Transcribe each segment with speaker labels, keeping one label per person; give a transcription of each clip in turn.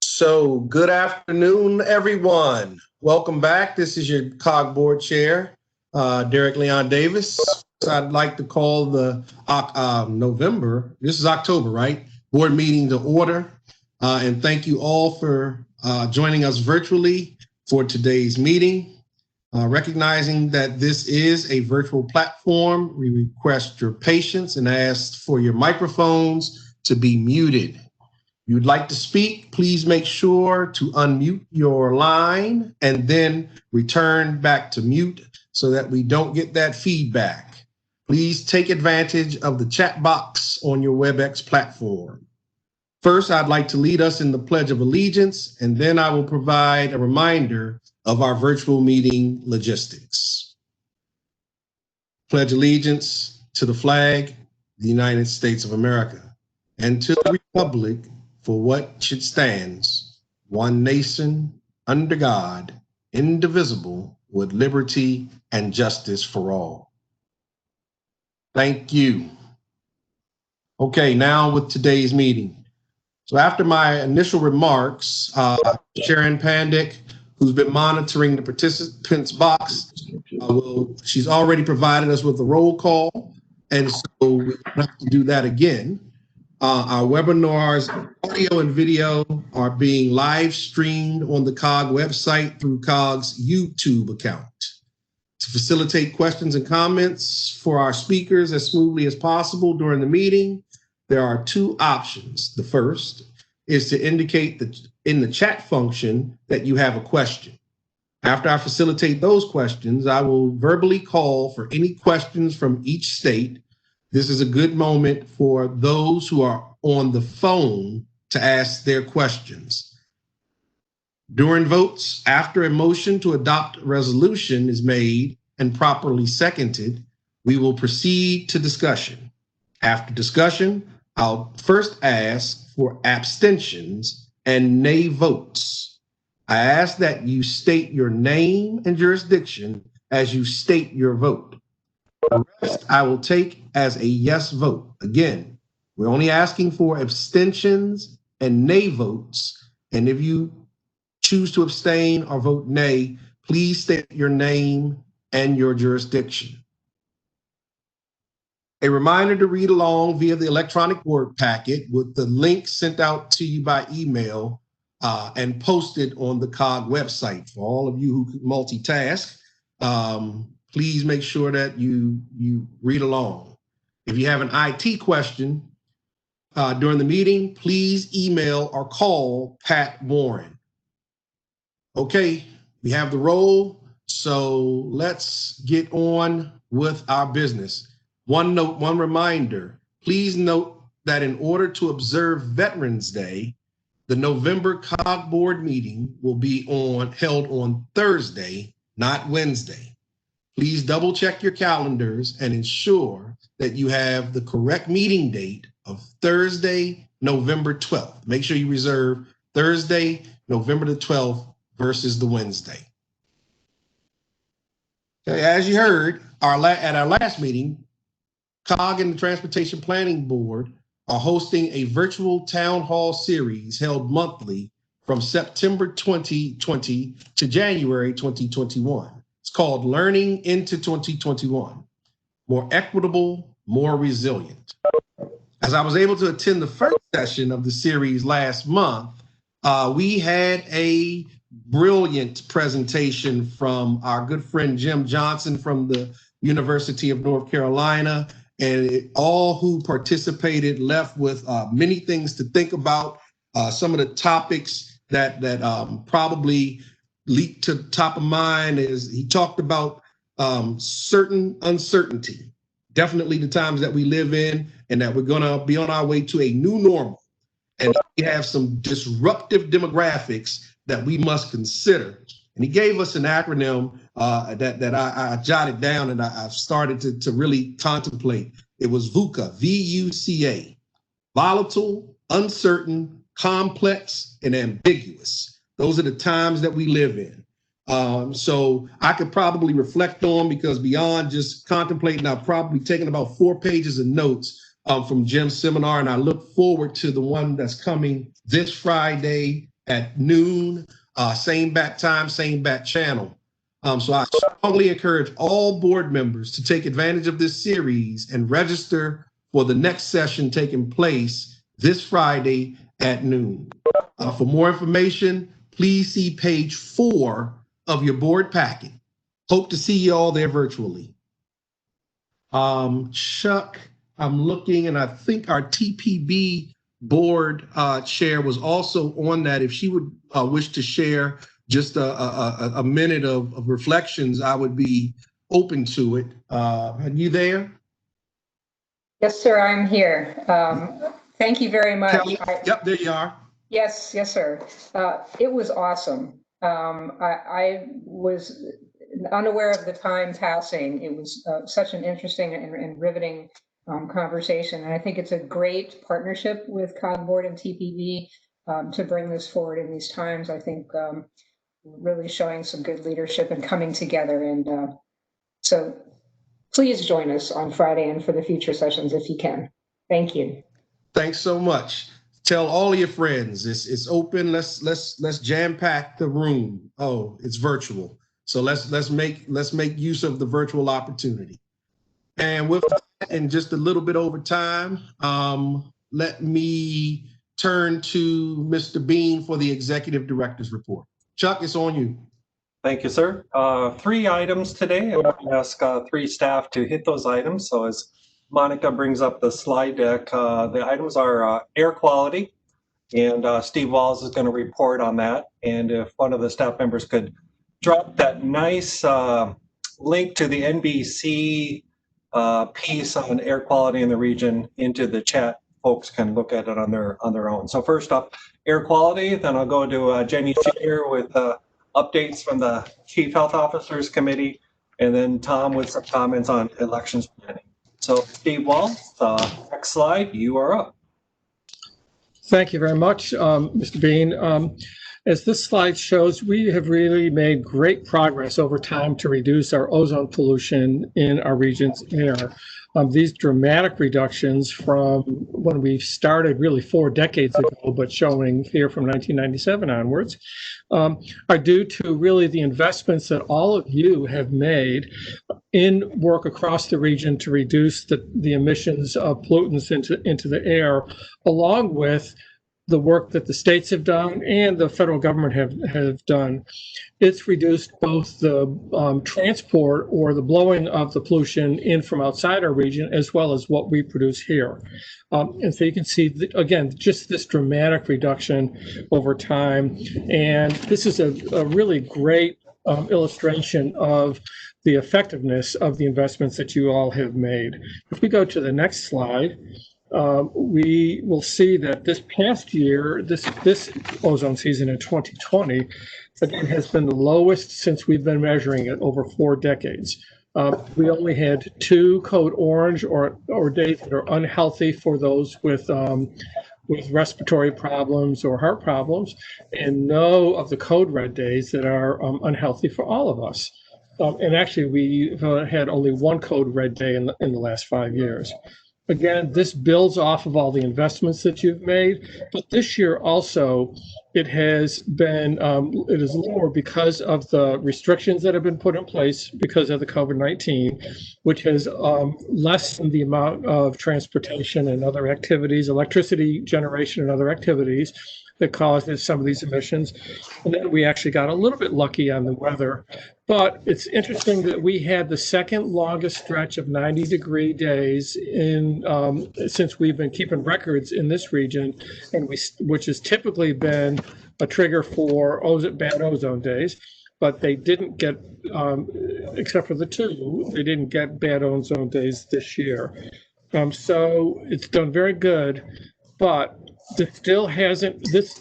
Speaker 1: So good afternoon, everyone. Welcome back. This is your COG board chair, Derek Leon Davis. I'd like to call the November, this is October, right? Board meeting to order. And thank you all for joining us virtually for today's meeting. Recognizing that this is a virtual platform, we request your patience and ask for your microphones to be muted. If you'd like to speak, please make sure to unmute your line and then return back to mute so that we don't get that feedback. Please take advantage of the chat box on your WebEx platform. First, I'd like to lead us in the Pledge of Allegiance, and then I will provide a reminder of our virtual meeting logistics. Pledge allegiance to the flag of the United States of America and to the republic for which it stands, one nation, under God, indivisible, with liberty and justice for all. Thank you. Okay, now with today's meeting. So after my initial remarks, Sharon Pandick, who's been monitoring the participants box, she's already provided us with a roll call, and so we don't have to do that again. Our webinars, audio and video, are being live streamed on the COG website through COG's YouTube account. To facilitate questions and comments for our speakers as smoothly as possible during the meeting, there are two options. The first is to indicate that in the chat function that you have a question. After I facilitate those questions, I will verbally call for any questions from each state. This is a good moment for those who are on the phone to ask their questions. During votes, after a motion to adopt a resolution is made and properly seconded, we will proceed to discussion. After discussion, I'll first ask for abstentions and nay votes. I ask that you state your name and jurisdiction as you state your vote. The rest I will take as a yes vote. Again, we're only asking for abstentions and nay votes. And if you choose to abstain or vote nay, please state your name and your jurisdiction. A reminder to read along via the electronic board packet with the link sent out to you by email and posted on the COG website. For all of you who multitask, please make sure that you read along. If you have an IT question during the meeting, please email or call Pat Warren. Okay, we have the roll, so let's get on with our business. One note, one reminder, please note that in order to observe Veterans Day, the November COG board meeting will be held on Thursday, not Wednesday. Please double check your calendars and ensure that you have the correct meeting date of Thursday, November 12th. Make sure you reserve Thursday, November the 12th versus the Wednesday. Okay, as you heard, at our last meeting, COG and the Transportation Planning Board are hosting a virtual town hall series held monthly from September 2020 to January 2021. It's called Learning into 2021, More Equitable, More Resilient. As I was able to attend the first session of the series last month, we had a brilliant presentation from our good friend Jim Johnson from the University of North Carolina. And all who participated left with many things to think about. Some of the topics that probably leaped to the top of mind is he talked about certain uncertainty, definitely the times that we live in, and that we're going to be on our way to a new normal. And we have some disruptive demographics that we must consider. And he gave us an acronym that I jotted down and I've started to really contemplate. It was VUCA, V-U-C-A, volatile, uncertain, complex, and ambiguous. Those are the times that we live in. So I could probably reflect on, because beyond just contemplating, I've probably taken about 4 pages of notes from Jim's seminar, and I look forward to the one that's coming this Friday at noon, same bat time, same bat channel. So I strongly encourage all board members to take advantage of this series and register for the next session taking place this Friday at noon. For more information, please see page 4 of your board packet. Hope to see you all there virtually. Chuck, I'm looking, and I think our TPB board chair was also on that. If she would wish to share just a minute of reflections, I would be open to it. Are you there?
Speaker 2: Yes, sir, I'm here. Thank you very much.
Speaker 1: Kelly, yep, there you are.
Speaker 2: Yes, sir. It was awesome. I was unaware of the time passing. It was such an interesting and riveting conversation. And I think it's a great partnership with COG Board and TPB to bring this forward in these times. I think really showing some good leadership and coming together. And so please join us on Friday and for the future sessions if you can. Thank you.
Speaker 1: Thanks so much. Tell all of your friends it's open. Let's jam pack the room. Oh, it's virtual. So let's make use of the virtual opportunity. And with that, and just a little bit over time, let me turn to Mr. Bean for the Executive Director's Report. Chuck, it's on you.
Speaker 3: Thank you, sir. 3 items today. I'm going to ask 3 staff to hit those items. So as Monica brings up the slide deck, the items are air quality, and Steve Walls is going to report on that. And if one of the staff members could drop that nice link to the NBC piece on air quality in the region into the chat, folks can look at it on their own. So first up, air quality. Then I'll go to Jenny Shear with updates from the Chief Health Officers Committee, and then Tom with some comments on elections planning. So Steve Walls, next slide, you are up.
Speaker 4: Thank you very much, Mr. Bean. As this slide shows, we have really made great progress over time to reduce our ozone pollution in our region's air. These dramatic reductions from when we started really 4 decades ago, but showing here from 1997 onwards, are due to really the investments that all of you have made in work across the region to reduce the emissions of pollutants into the air, along with the work that the states have done and the federal government have done. It's reduced both the transport or the blowing of the pollution in from outside our region, as well as what we produce here. And so you can see, again, just this dramatic reduction over time. And this is a really great illustration of the effectiveness of the investments that you all have made. If we go to the next slide, we will see that this past year, this ozone season in 2020, again, has been the lowest since we've been measuring it over 4 decades. We only had 2 code orange or days that are unhealthy for those with respiratory problems or heart problems, and no of the code red days that are unhealthy for all of us. And actually, we've had only 1 code red day in the last 5 years. Again, this builds off of all the investments that you've made, but this year also it has been it is lower because of the restrictions that have been put in place because of the COVID-19, which has lessened the amount of transportation and other activities, electricity generation and other activities that caused some of these emissions. And then we actually got a little bit lucky on the weather. But it's interesting that we had the second longest stretch of 90-degree days since we've been keeping records in this region, and which has typically been a trigger for bad ozone days. But they didn't get, except for the 2, they didn't get bad ozone days this year. So it's done very good, but this still hasn't, this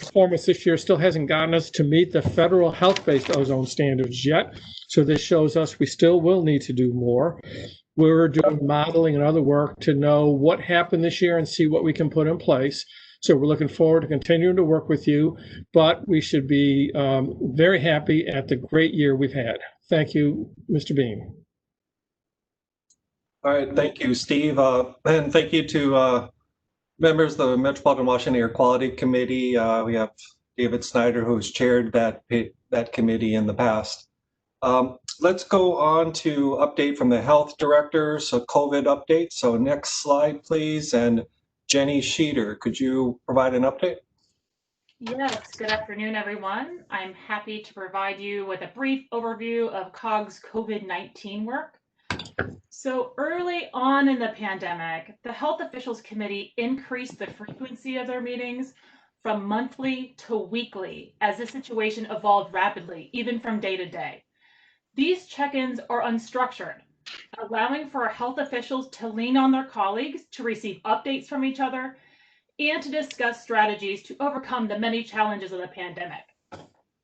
Speaker 4: performance this year still hasn't gotten us to meet the federal health-based ozone standards yet. So this shows us we still will need to do more. We're doing modeling and other work to know what happened this year and see what we can put in place. So we're looking forward to continuing to work with you, but we should be very happy at the great year we've had. Thank you, Mr. Bean.
Speaker 3: All right, thank you, Steve. And thank you to members of the Metropolitan Washington Air Quality Committee. We have David Snyder, who's chaired that committee in the past. Let's go on to update from the health director, so COVID update. So next slide, please. And Jenny Sheeter, could you provide an update?
Speaker 5: Yes, good afternoon, everyone. I'm happy to provide you with a brief overview of COG's COVID-19 work. So early on in the pandemic, the Health Officials Committee increased the frequency of their meetings from monthly to weekly as the situation evolved rapidly, even from day to day. These check-ins are unstructured, allowing for health officials to lean on their colleagues to receive updates from each other and to discuss strategies to overcome the many challenges of the pandemic.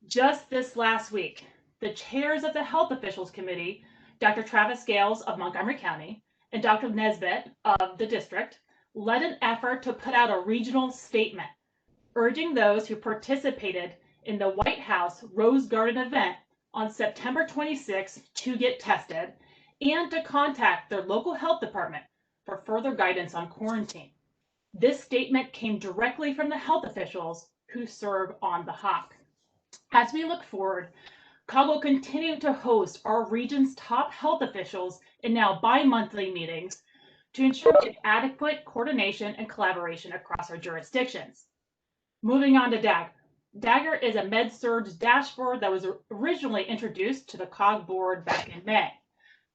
Speaker 5: Just this last week, the chairs of the Health Officials Committee, Dr. Travis Gales of Montgomery County and Dr. Nesbitt of the district, led an effort to put out a regional statement urging those who participated in the White House Rose Garden event on September 26th to get tested and to contact their local health department for further guidance on quarantine. This statement came directly from the health officials who serve on the HOC. As we look forward, COG will continue to host our region's top health officials in now bi-monthly meetings to ensure adequate coordination and collaboration across our jurisdictions. Moving on to DAGGR. DAGGR is a med-surg dashboard that was originally introduced to the COG board back in May.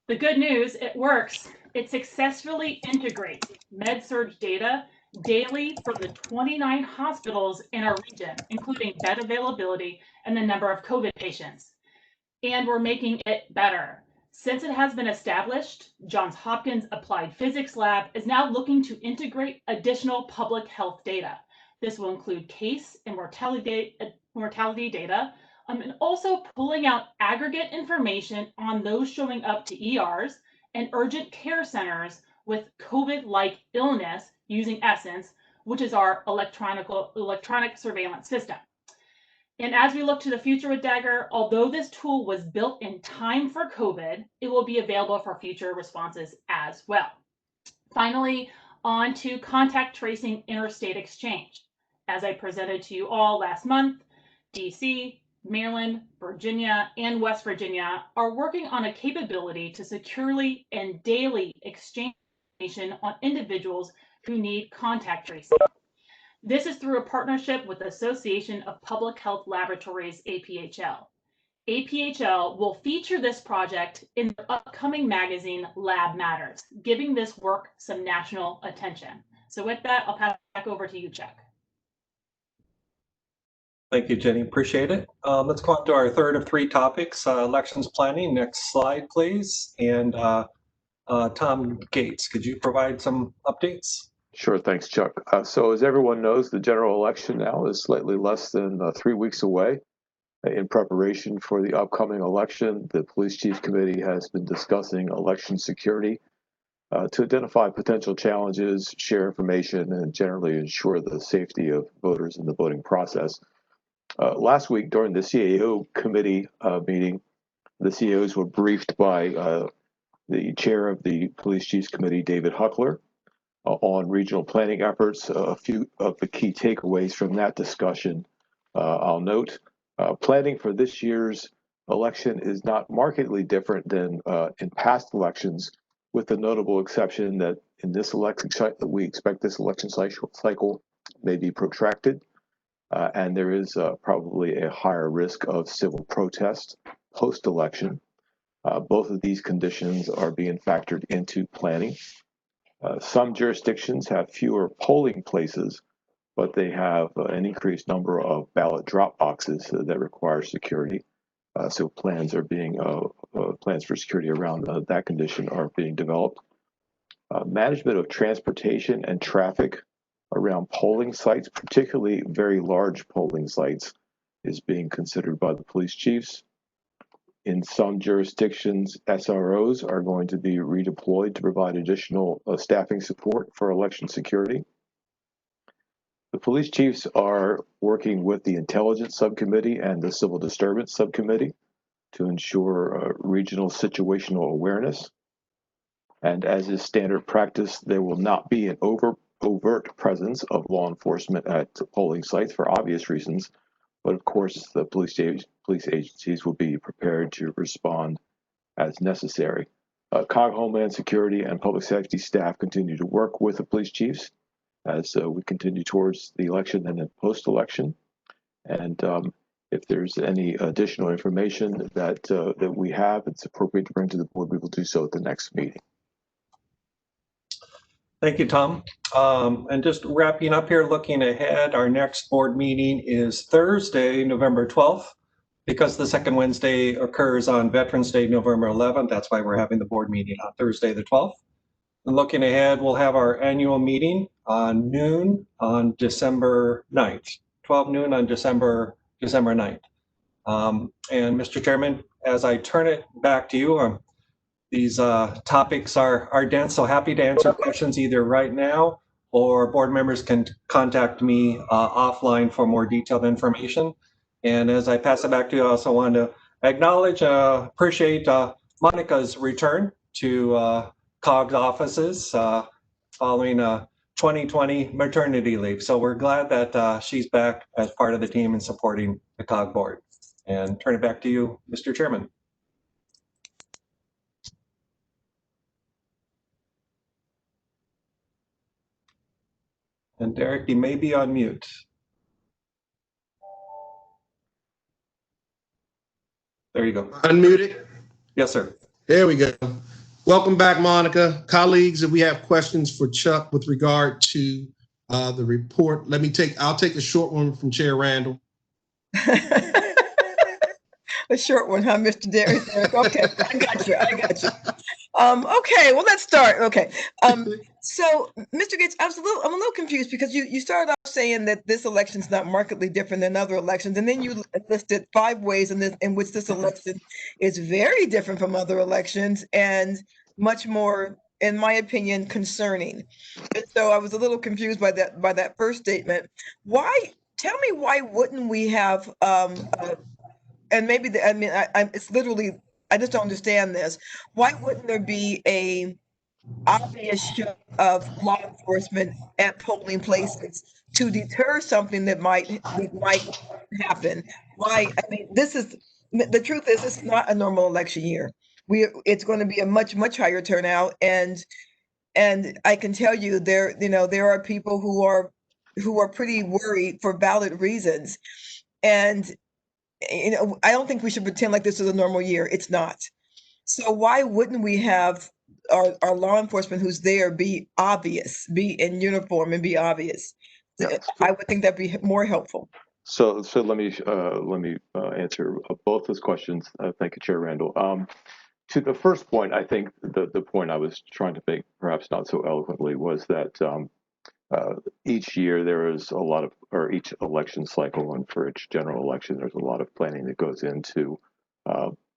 Speaker 5: The good news, it works. It successfully integrates med-surg data daily for the 29 hospitals in our region, including bed availability and the number of COVID patients. And we're making it better. Since it has been established, Johns Hopkins Applied Physics Lab is now looking to integrate additional public health data. This will include case and mortality data, and also pulling out aggregate information on those showing up to ERs and urgent care centers with COVID-like illness using Essence, which is our electronic surveillance system. And as we look to the future with DAGGR, although this tool was built in time for COVID, it will be available for future responses as well. Finally, on to contact tracing interstate exchange. As I presented to you all last month, DC, Maryland, Virginia, and West Virginia are working on a capability to securely and daily exchange information on individuals who need contact tracing. This is through a partnership with the Association of Public Health Laboratories, APHL. APHL will feature this project in the upcoming magazine Lab Matters, giving this work some national attention. So with that, I'll pass it back over to you, Chuck.
Speaker 3: Thank you, Jenny. Appreciate it. Let's go on to our third of three topics, elections planning. Next slide, please. And Tom Gates, could you provide some updates?
Speaker 6: Sure, thanks, Chuck. So as everyone knows, the general election now is slightly less than 3 weeks away. In preparation for the upcoming election, the Police Chief Committee has been discussing election security to identify potential challenges, share information, and generally ensure the safety of voters in the voting process. Last week, during the CAO committee meeting, the CAOs were briefed by the chair of the Police Chiefs Committee, David Huckler, on regional planning efforts. A few of the key takeaways from that discussion, I'll note. Planning for this year's election is not markedly different than in past elections, with the notable exception that in this election cycle, we expect this election cycle may be protracted, and there is probably a higher risk of civil protest post-election. Both of these conditions are being factored into planning. Some jurisdictions have fewer polling places, but they have an increased number of ballot drop boxes that require security. So plans for security around that condition are being developed. Management of transportation and traffic around polling sites, particularly very large polling sites, is being considered by the police chiefs. In some jurisdictions, SROs are going to be redeployed to provide additional staffing support for election security. The police chiefs are working with the Intelligence Subcommittee and the Civil Disturbance Subcommittee to ensure regional situational awareness. And as is standard practice, there will not be an overt presence of law enforcement at polling sites for obvious reasons. But of course, the police agencies will be prepared to respond as necessary. COG Homeland Security and Public Safety staff continue to work with the police chiefs as we continue towards the election and then post-election. And if there's any additional information that we have, it's appropriate to bring to the board, we will do so at the next meeting.
Speaker 3: Thank you, Tom. And just wrapping up here, looking ahead, our next board meeting is Thursday, November 12th. Because the second Wednesday occurs on Veterans Day, November 11th, that's why we're having the board meeting on Thursday, the 12th. And looking ahead, we'll have our annual meeting on noon on December 9th, 12 noon on December 9th. And Mr. Chairman, as I turn it back to you, these topics are dense, so happy to answer questions either right now or board members can contact me offline for more detailed information. And as I pass it back to you, I also want to acknowledge, appreciate Monica's return to COG's offices following 2020 maternity leave. So we're glad that she's back as part of the team and supporting the COG board. And turn it back to you, Mr. Chairman. And Derek, you may be on mute. There you go.
Speaker 1: Unmuted.
Speaker 3: Yes, sir.
Speaker 1: There we go. Welcome back, Monica. Colleagues, if we have questions for Chuck with regard to the report, I'll take a short one from Chair Randall.
Speaker 7: A short one, huh, Mr. Derek? Okay, I got you. Okay, well, let's start. Okay. So, Mr. Gates, I'm a little confused because you started off saying that this election is not markedly different than other elections, and then you listed 5 ways in which this election is very different from other elections and much more, in my opinion, concerning. And so I was a little confused by that first statement. Tell me why wouldn't we have and maybe it's literally, I just don't understand this. Why wouldn't there be a obvious show of law enforcement at polling places to deter something that might happen? Why? I mean, the truth is, it's not a normal election year. It's going to be a much higher turnout, and I can tell you there are people who are pretty worried for valid reasons, and I don't think we should pretend like this is a normal year. It's not. So why wouldn't we have our law enforcement who's there be obvious, be in uniform and be obvious?
Speaker 6: Yeah.
Speaker 7: I would think that'd be more helpful.
Speaker 6: So let me answer both those questions. Thank you, Chair Randall. To the first point, I think the point I was trying to make, perhaps not so eloquently, was that each year there is a lot of, or each election cycle, and for each general election, there's a lot of planning that goes into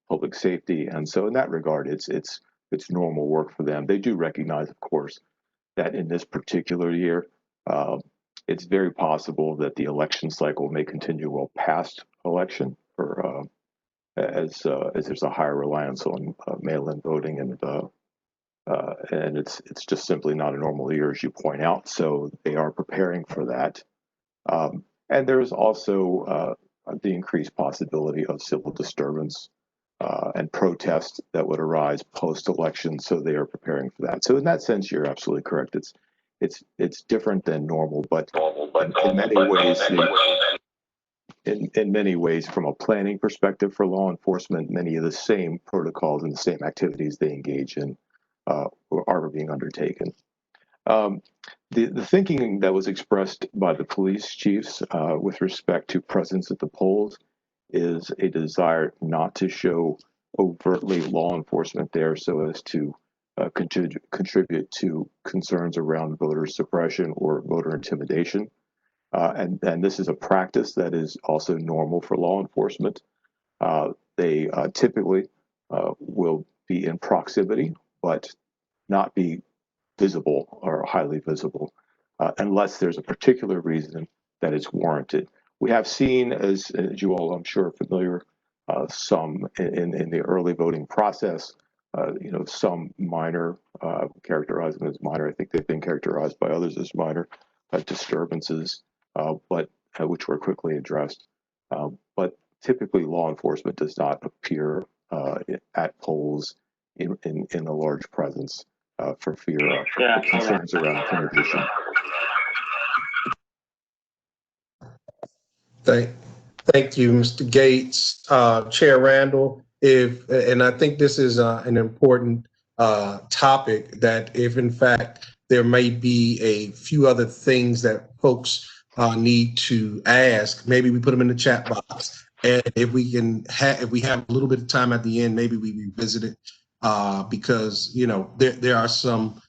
Speaker 6: public safety, and so in that regard, it's normal work for them. They do recognize, of course, that in this particular year, it's very possible that the election cycle may continue well past election, for as there's a higher reliance on mail-in voting, and it's just simply not a normal year, as you point out. So they are preparing for that, and there's also the increased possibility of civil disturbance and protest that would arise post-election. So they are preparing for that. So in that sense, you're absolutely correct. It's different than normal, but in many ways, in many ways, from a planning perspective for law enforcement, many of the same protocols and the same activities they engage in are being undertaken. The thinking that was expressed by the police chiefs with respect to presence at the polls is a desire not to show overtly law enforcement there so as to contribute to concerns around voter suppression or voter intimidation. And this is a practice that is also normal for law enforcement. They typically will be in proximity, but not be visible or highly visible unless there's a particular reason that it's warranted. We have seen, as you all I'm sure are familiar, some in the early voting process, some minor, characterize them as minor. I think they've been characterized by others as minor disturbances, but which were quickly addressed. But typically, law enforcement does not appear at polls in a large presence for fear of concerns around intimidation.
Speaker 1: Thank you, Mr. Gates. Chair Randall, and I think this is an important topic, that if in fact there may be a few other things that folks need to ask, maybe we put them in the chat box. And if we have a little bit of time at the end, maybe we revisit it because, there are some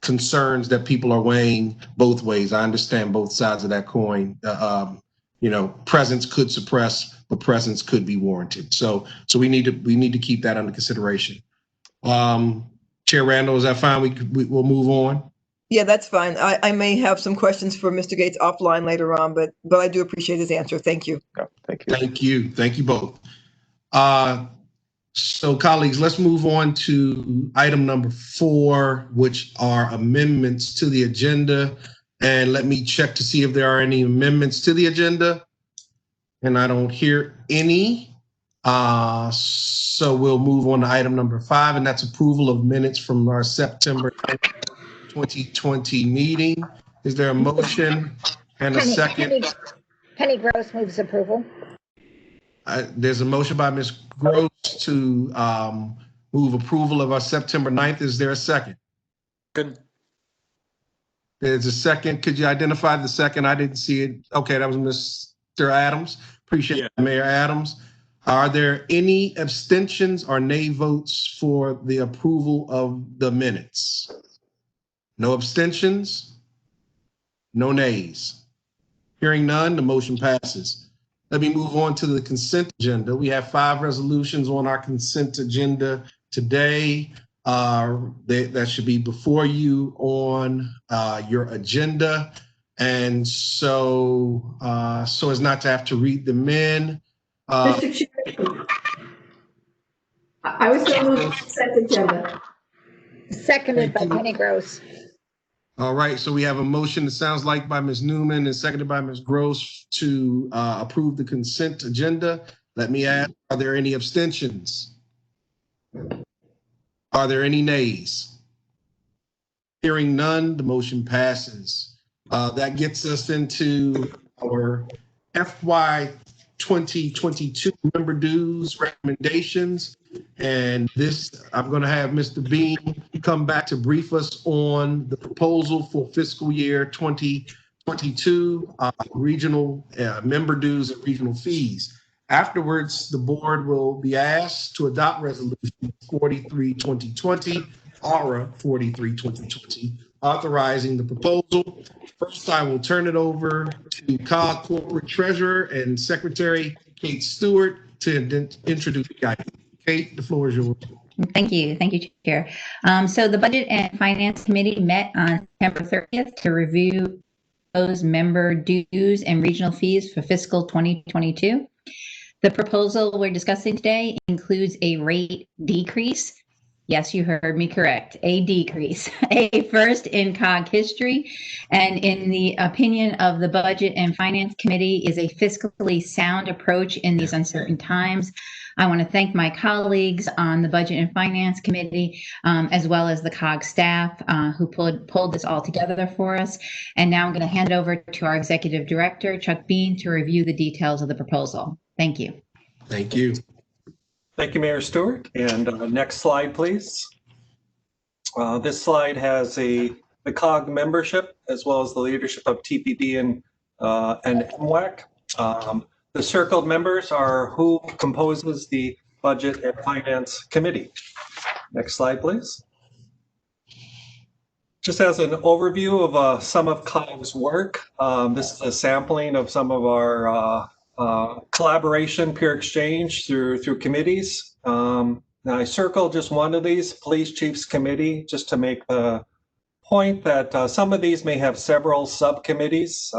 Speaker 1: concerns that people are weighing both ways. I understand both sides of that coin. Presence could suppress, but presence could be warranted. So we need to keep that under consideration. Chair Randall, is that fine? We'll move on.
Speaker 7: Yeah, that's fine. I may have some questions for Mr. Gates offline later on, but I do appreciate his answer. Thank you.
Speaker 6: Yeah, thank you.
Speaker 1: Thank you both. So colleagues, let's move on to item number 4, which are amendments to the agenda. And let me check to see if there are any amendments to the agenda. And I don't hear any. So we'll move on to item number 5, and that's approval of minutes from our September 2020 meeting. Is there a motion and a second?
Speaker 8: Penny Gross moves approval.
Speaker 1: There's a motion by Ms. Gross to move approval of our September 9th. Is there a second?
Speaker 3: Good.
Speaker 1: There's a second. Could you identify the second? I didn't see it. Okay, that was Mr. Adams. Appreciate it, Mayor Adams. Are there any abstentions or nay votes for the approval of the minutes? No abstentions? No nays? Hearing none, the motion passes. Let me move on to the consent agenda. We have 5 resolutions on our consent agenda today. That should be before you on your agenda. And so as not to have to read them in.
Speaker 9: Mr. Chair, I was going to move the consent agenda.
Speaker 8: Seconded by Penny Gross.
Speaker 1: All right, so we have a motion, it sounds like, by Ms. Newman and seconded by Ms. Gross to approve the consent agenda. Let me ask, are there any abstentions? Are there any nays? Hearing none, the motion passes. That gets us into our FY 2022 member dues recommendations. And this, I'm going to have Mr. Bean come back to brief us on the proposal for fiscal year 2022 regional member dues and regional fees. Afterwards, the board will be asked to adopt resolution 43-2020, ARA 43-2020, authorizing the proposal. First, I will turn it over to COG Corporate Treasurer and Secretary Kate Stewart to introduce the item. Kate, the floor is yours.
Speaker 10: Thank you, Chair. So the Budget and Finance Committee met on September 30th to review those member dues and regional fees for fiscal 2022. The proposal we're discussing today includes a rate decrease. Yes, you heard me correct, a decrease, a first in COG history, and in the opinion of the Budget and Finance Committee is a fiscally sound approach in these uncertain times. I want to thank my colleagues on the Budget and Finance Committee, as well as the COG staff who pulled this all together for us. And now I'm going to hand it over to our Executive Director, Chuck Bean, to review the details of the proposal. Thank you.
Speaker 1: Thank you.
Speaker 3: Thank you, Mayor Stewart. And next slide, please. This slide has the COG membership as well as the leadership of TPP and MWAC. The circled members are who composes the Budget and Finance Committee. Next slide, please. Just as an overview of some of COG's work, this is a sampling of some of our collaboration, peer exchange through committees. Now I circled just one of these, Police Chiefs Committee, just to make the point that some of these may have several subcommittees.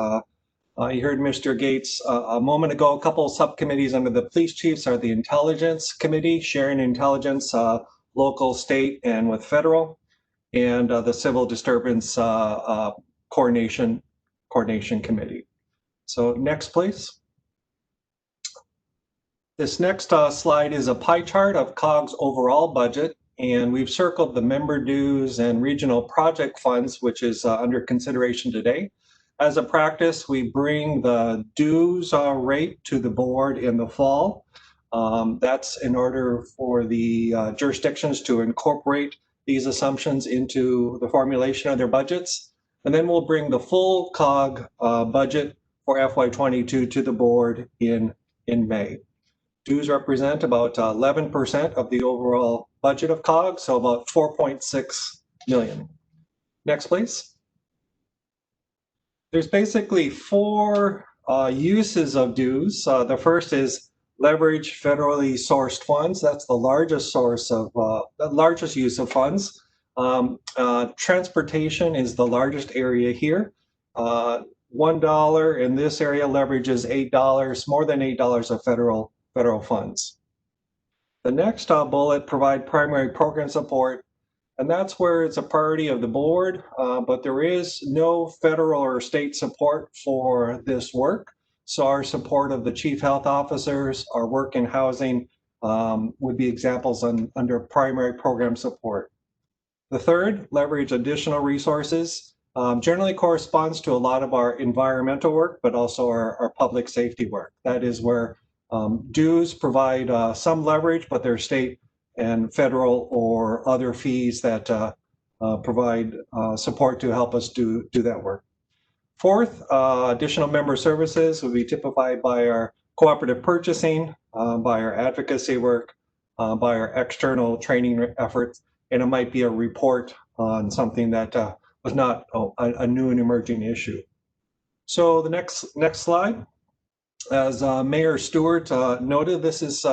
Speaker 3: You heard Mr. Gates a moment ago, a couple of subcommittees under the police chiefs are the Intelligence Committee, sharing intelligence, local, state, and with federal, and the Civil Disturbance Coordination Committee. So next, please. This next slide is a pie chart of COG's overall budget, and we've circled the member dues and regional project funds, which is under consideration today. As a practice, we bring the dues rate to the board in the fall. That's in order for the jurisdictions to incorporate these assumptions into the formulation of their budgets. And then we'll bring the full COG budget for FY22 to the board in May. Dues represent about 11% of the overall budget of COG, so about 4.6 million. Next, please. There's basically four uses of dues. The first is leverage federally sourced funds. That's the largest source of the largest use of funds. Transportation is the largest area here. $1 in this area leverages $8, more than $8 of federal funds. The next bullet, provide primary program support, and that's where it's a priority of the board, but there is no federal or state support for this work. So our support of the chief health officers, our work in housing would be examples under primary program support. The third, leverage additional resources, generally corresponds to a lot of our environmental work, but also our public safety work. That is where dues provide some leverage, but they're state and federal or other fees that provide support to help us do that work. Fourth, additional member services would be typified by our cooperative purchasing, by our advocacy work, by our external training efforts, and it might be a report on something that was not a new and emerging issue. So the next slide. As Mayor Stewart noted, this is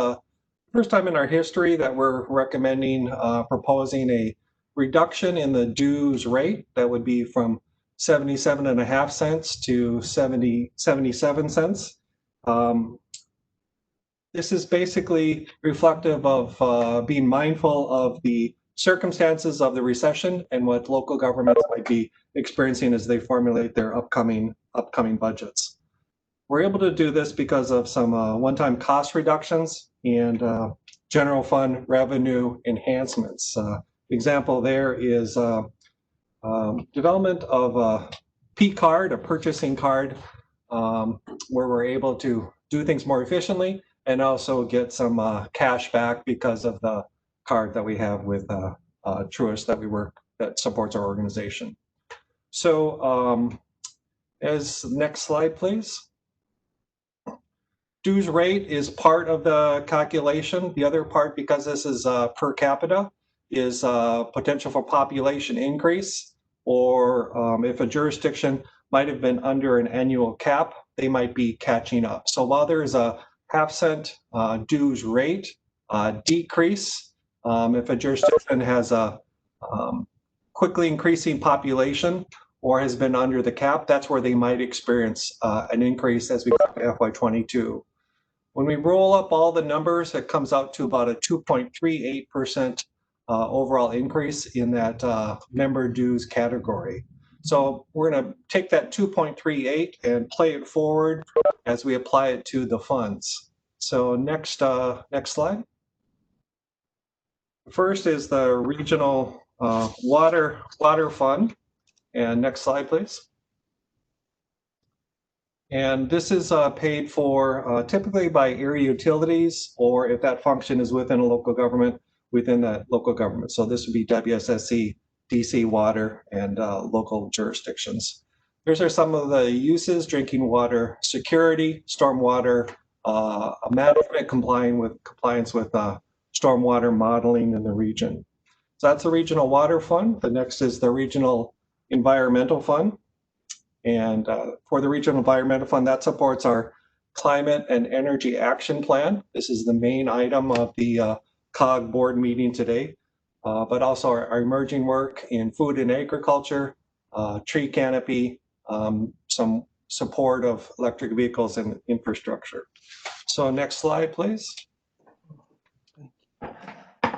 Speaker 3: first time in our history that we're recommending proposing a reduction in the dues rate. That would be from 77.5 cents to 77 cents. This is basically reflective of being mindful of the circumstances of the recession and what local governments might be experiencing as they formulate their upcoming budgets. We're able to do this because of some one-time cost reductions and general fund revenue enhancements. Example there is development of a P card, a purchasing card, where we're able to do things more efficiently and also get some cash back because of the card that we have with Truist that supports our organization. So as next slide, please. Dues rate is part of the calculation. The other part, because this is per capita, is potential for population increase, or if a jurisdiction might have been under an annual cap, they might be catching up. So while there is a half-cent dues rate decrease, if a jurisdiction has a quickly increasing population or has been under the cap, that's where they might experience an increase as we go to FY22. When we roll up all the numbers, it comes out to about a 2.38% overall increase in that member dues category. So we're going to take that 2.38 and play it forward as we apply it to the funds. So next slide. First is the regional water fund, and next slide, please. And this is paid for typically by area utilities, or if that function is within a local government, within that local government. So this would be WSSC, DC Water, and local jurisdictions. These are some of the uses: drinking water security, stormwater management, compliance with stormwater modeling in the region. So that's the regional water fund. The next is the regional environmental fund. And for the Regional Environmental Fund, that supports our Climate and Energy Action Plan. This is the main item of the COG board meeting today, but also our emerging work in food and agriculture, tree canopy, some support of electric vehicles and infrastructure. So next slide, please.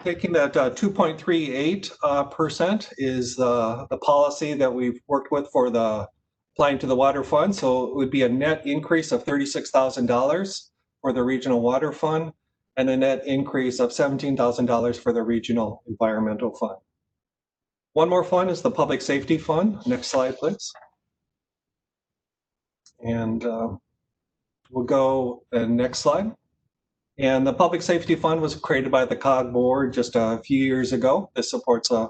Speaker 3: taking that 2.38% is the policy that we've worked with for the applying to the water fund. So it would be a net increase of $36,000 for the regional water fund and a net increase of $17,000 for the regional environmental fund. One more fund is the public safety fund. Next slide, please. And we'll go next slide. And the Public Safety Fund was created by the COG board just a few years ago. This supports a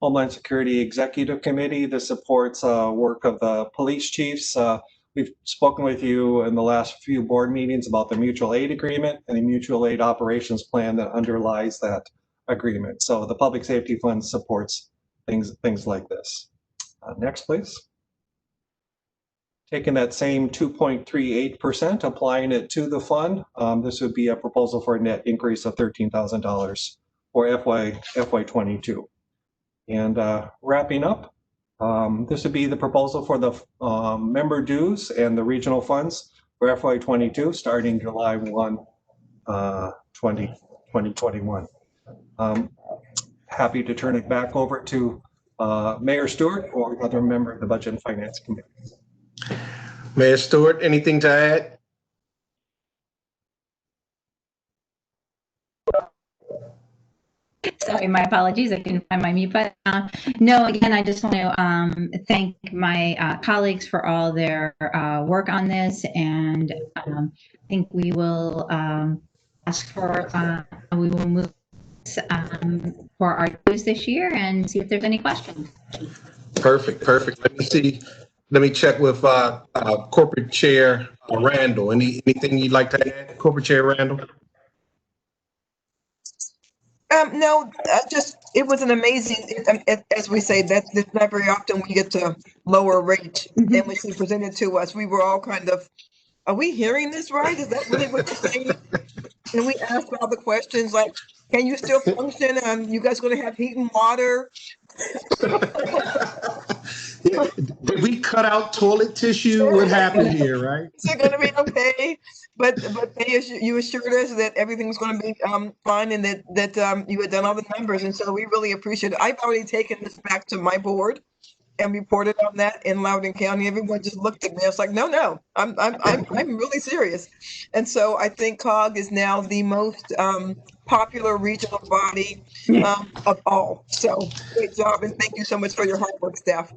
Speaker 3: Homeland Security Executive Committee. This supports work of the police chiefs. We've spoken with you in the last few board meetings about the mutual aid agreement and the mutual aid operations plan that underlies that agreement. So the Public Safety Fund supports things like this. Next, please. Taking that same 2.38%, applying it to the fund, this would be a proposal for a net increase of $13,000 for FY22. And wrapping up, this would be the proposal for the member dues and the regional funds for FY22 starting July 1, 2021. Happy to turn it back over to Mayor Stewart or another member of the Budget and Finance Committee.
Speaker 1: Mayor Stewart, anything to add?
Speaker 10: Sorry, my apologies. I couldn't find my mute button. No, again, I just want to thank my colleagues for all their work on this, and I think we will ask for, we will move for our dues this year and see if there's any questions.
Speaker 1: Perfect. Let me check with Corporate Chair Randall. Anything you'd like to add, Corporate Chair Randall?
Speaker 7: No, just it was an amazing, as we say, that it's not very often we get to lower rate than what she presented to us. We were all kind of, are we hearing this right? Is that really what you're saying? And we asked all the questions like, can you still function? You guys going to have heat and water?
Speaker 1: Did we cut out toilet tissue? What happened here, right?
Speaker 7: Is it going to be okay? But you assured us that everything was going to be fine and that you had done all the numbers. And so we really appreciate it. I've already taken this back to my board and reported on that in Loudoun County. Everyone just looked at me. I was like, no, I'm really serious. And so I think COG is now the most popular regional body of all. So great job. And thank you so much for your hard work, staff.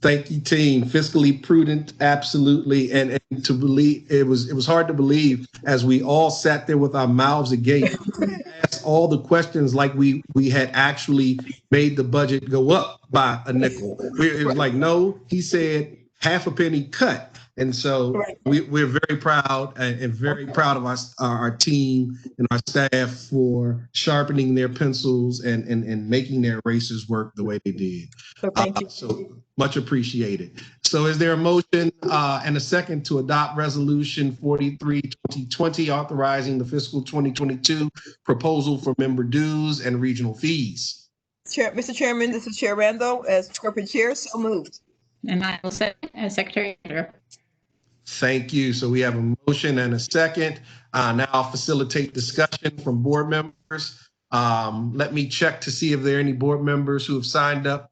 Speaker 1: Thank you, team. Fiscally prudent, absolutely. And to believe, it was hard to believe as we all sat there with our mouths agape, asked all the questions like we had actually made the budget go up by a nickel. It was like, no, he said half a penny cut. And so we're very proud and very proud of our team and our staff for sharpening their pencils and making their erasers work the way they did.
Speaker 7: So thank you.
Speaker 1: So much appreciated. So is there a motion and a second to adopt Resolution 43-2020 authorizing the fiscal 2022 proposal for member dues and regional fees?
Speaker 7: Mr. Chairman, this is Chair Randall as corporate chair. So moved.
Speaker 10: And I will say as Secretary.
Speaker 1: Thank you. So we have a motion and a second. Now I'll facilitate discussion from board members. Let me check to see if there are any board members who have signed up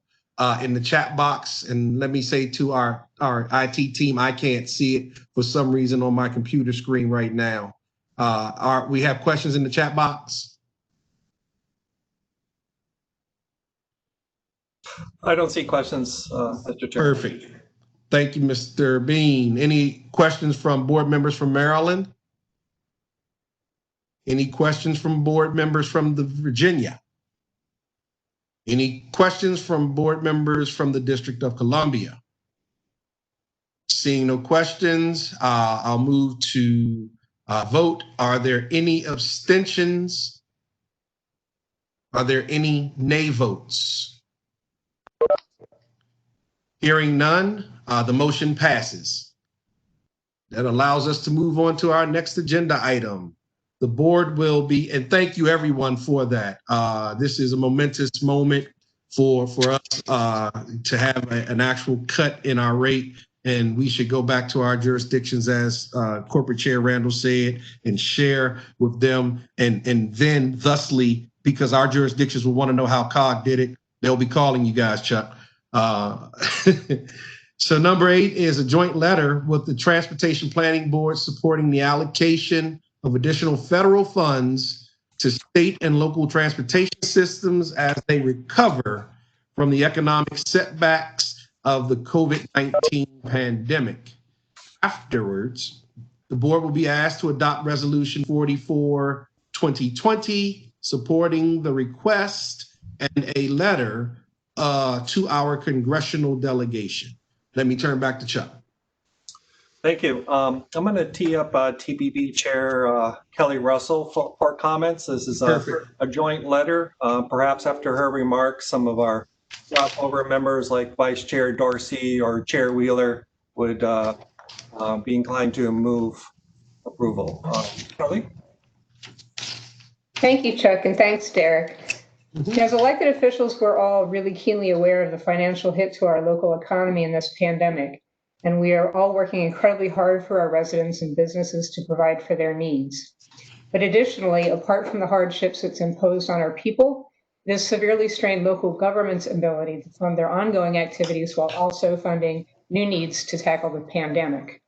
Speaker 1: in the chat box. And let me say to our IT team, I can't see it for some reason on my computer screen right now. We have questions in the chat box?
Speaker 3: I don't see questions, Mr. Chair.
Speaker 1: Perfect. Thank you, Mr. Bean. Any questions from board members from Maryland? Any questions from board members from the Virginia? Any questions from board members from the District of Columbia? Seeing no questions, I'll move to vote. Are there any abstentions? Are there any nay votes? Hearing none, the motion passes. That allows us to move on to our next agenda item. The board will be, and thank you everyone for that. This is a momentous moment for us to have an actual cut in our rate, and we should go back to our jurisdictions as Corporate Chair Randall said and share with them and then thusly because our jurisdictions will want to know how COG did it. They'll be calling you guys, Chuck. So number 8 is a joint letter with the Transportation Planning Board supporting the allocation of additional federal funds to state and local transportation systems as they recover from the economic setbacks of the COVID-19 pandemic. Afterwards, the board will be asked to adopt Resolution 44, 2020, supporting the request and a letter to our congressional delegation. Let me turn back to Chuck.
Speaker 3: Thank you. I'm going to tee up TPB Chair Kelly Russell for comments. This is a joint letter. Perhaps after her remarks, some of our over members like Vice Chair Dorsey or Chair Wheeler would be inclined to move approval. Kelly?
Speaker 2: Thank you, Chuck, and thanks, Derek. As elected officials, we're all really keenly aware of the financial hit to our local economy in this pandemic, and we are all working incredibly hard for our residents and businesses to provide for their needs. But additionally, apart from the hardships it's imposed on our people, it has severely strained local government's ability to fund their ongoing activities while also funding new needs to tackle the pandemic.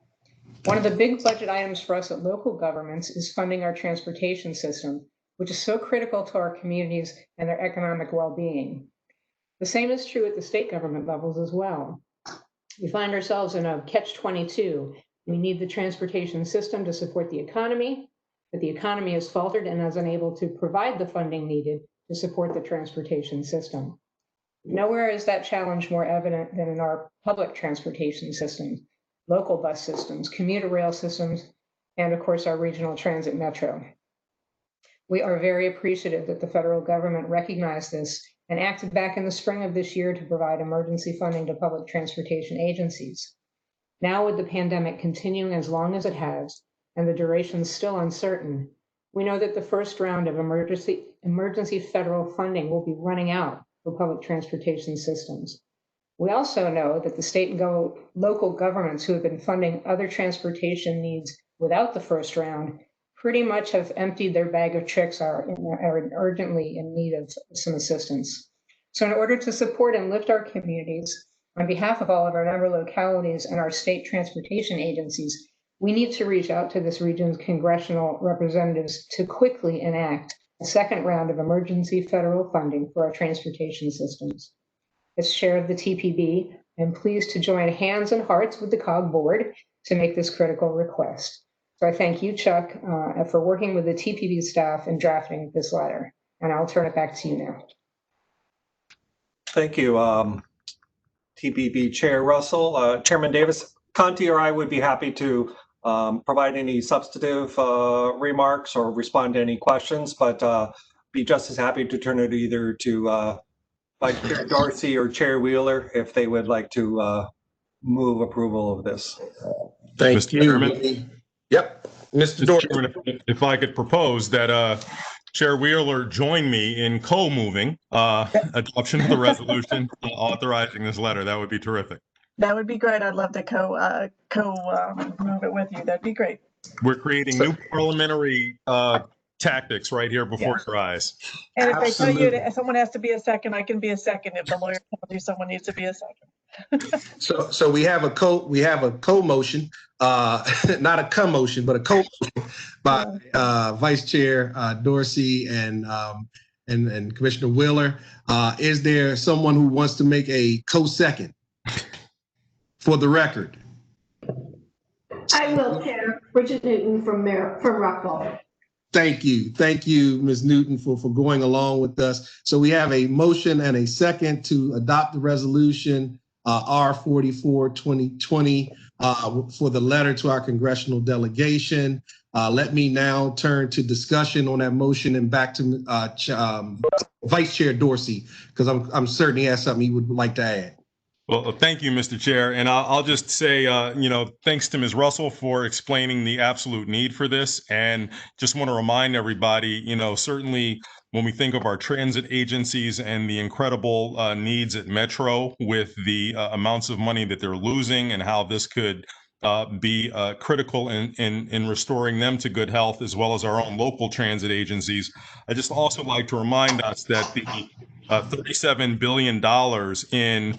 Speaker 2: One of the big budget items for us at local governments is funding our transportation system, which is so critical to our communities and their economic well-being. The same is true at the state government levels as well. We find ourselves in a catch-22. We need the transportation system to support the economy, but the economy has faltered and is unable to provide the funding needed to support the transportation system. Nowhere is that challenge more evident than in our public transportation systems, local bus systems, commuter rail systems, and of course our regional transit metro. We are very appreciative that the federal government recognized this and acted back in the spring of this year to provide emergency funding to public transportation agencies. Now, with the pandemic continuing as long as it has, and the duration still uncertain, we know that the first round of emergency federal funding will be running out for public transportation systems. We also know that the state and local governments who have been funding other transportation needs without the first round pretty much have emptied their bag of tricks, are urgently in need of some assistance. So in order to support and lift our communities, on behalf of all of our member localities and our state transportation agencies, we need to reach out to this region's congressional representatives to quickly enact a second round of emergency federal funding for our transportation systems. As chair of the TPB, I'm pleased to join hands and hearts with the COG board to make this critical request. So I thank you, Chuck, for working with the TPB staff in drafting this letter, and I'll turn it back to you now.
Speaker 3: Thank you, TPB Chair Russell. Chairman Davis, Conti or I would be happy to provide any substantive remarks or respond to any questions, but be just as happy to turn it either to Vice Chair Dorsey or Chair Wheeler if they would like to move approval of this.
Speaker 1: Thank you.
Speaker 11: Chairman.
Speaker 1: Yep, Mr. Dorsey.
Speaker 11: Chairman, if I could propose that Chair Wheeler join me in co-moving adoption of the resolution authorizing this letter, that would be terrific.
Speaker 12: That would be great. I'd love to move it with you. That'd be great.
Speaker 11: We're creating new parliamentary tactics right here before your eyes.
Speaker 12: And if they tell you that someone has to be a second, I can be a second. If the lawyer tells you someone needs to be a second.
Speaker 1: So we have a co-motion, not a co-motion, but a co-motion by Vice Chair Dorsey and Commissioner Wheeler. Is there someone who wants to make a co-second for the record?
Speaker 9: I will, Chair. Bridget Newton from Rockville.
Speaker 1: Thank you, Ms. Newton, for going along with us. So we have a motion and a second to adopt the resolution R44 2020 for the letter to our congressional delegation. Let me now turn to discussion on that motion and back to Vice Chair Dorsey, because I'm certain he has something he would like to add.
Speaker 11: Well, thank you, Mr. Chair. And I'll just say, thanks to Ms. Russell for explaining the absolute need for this. And just want to remind everybody, certainly when we think of our transit agencies and the incredible needs at Metro with the amounts of money that they're losing and how this could be critical in restoring them to good health, as well as our own local transit agencies. I just also like to remind us that the $37 billion in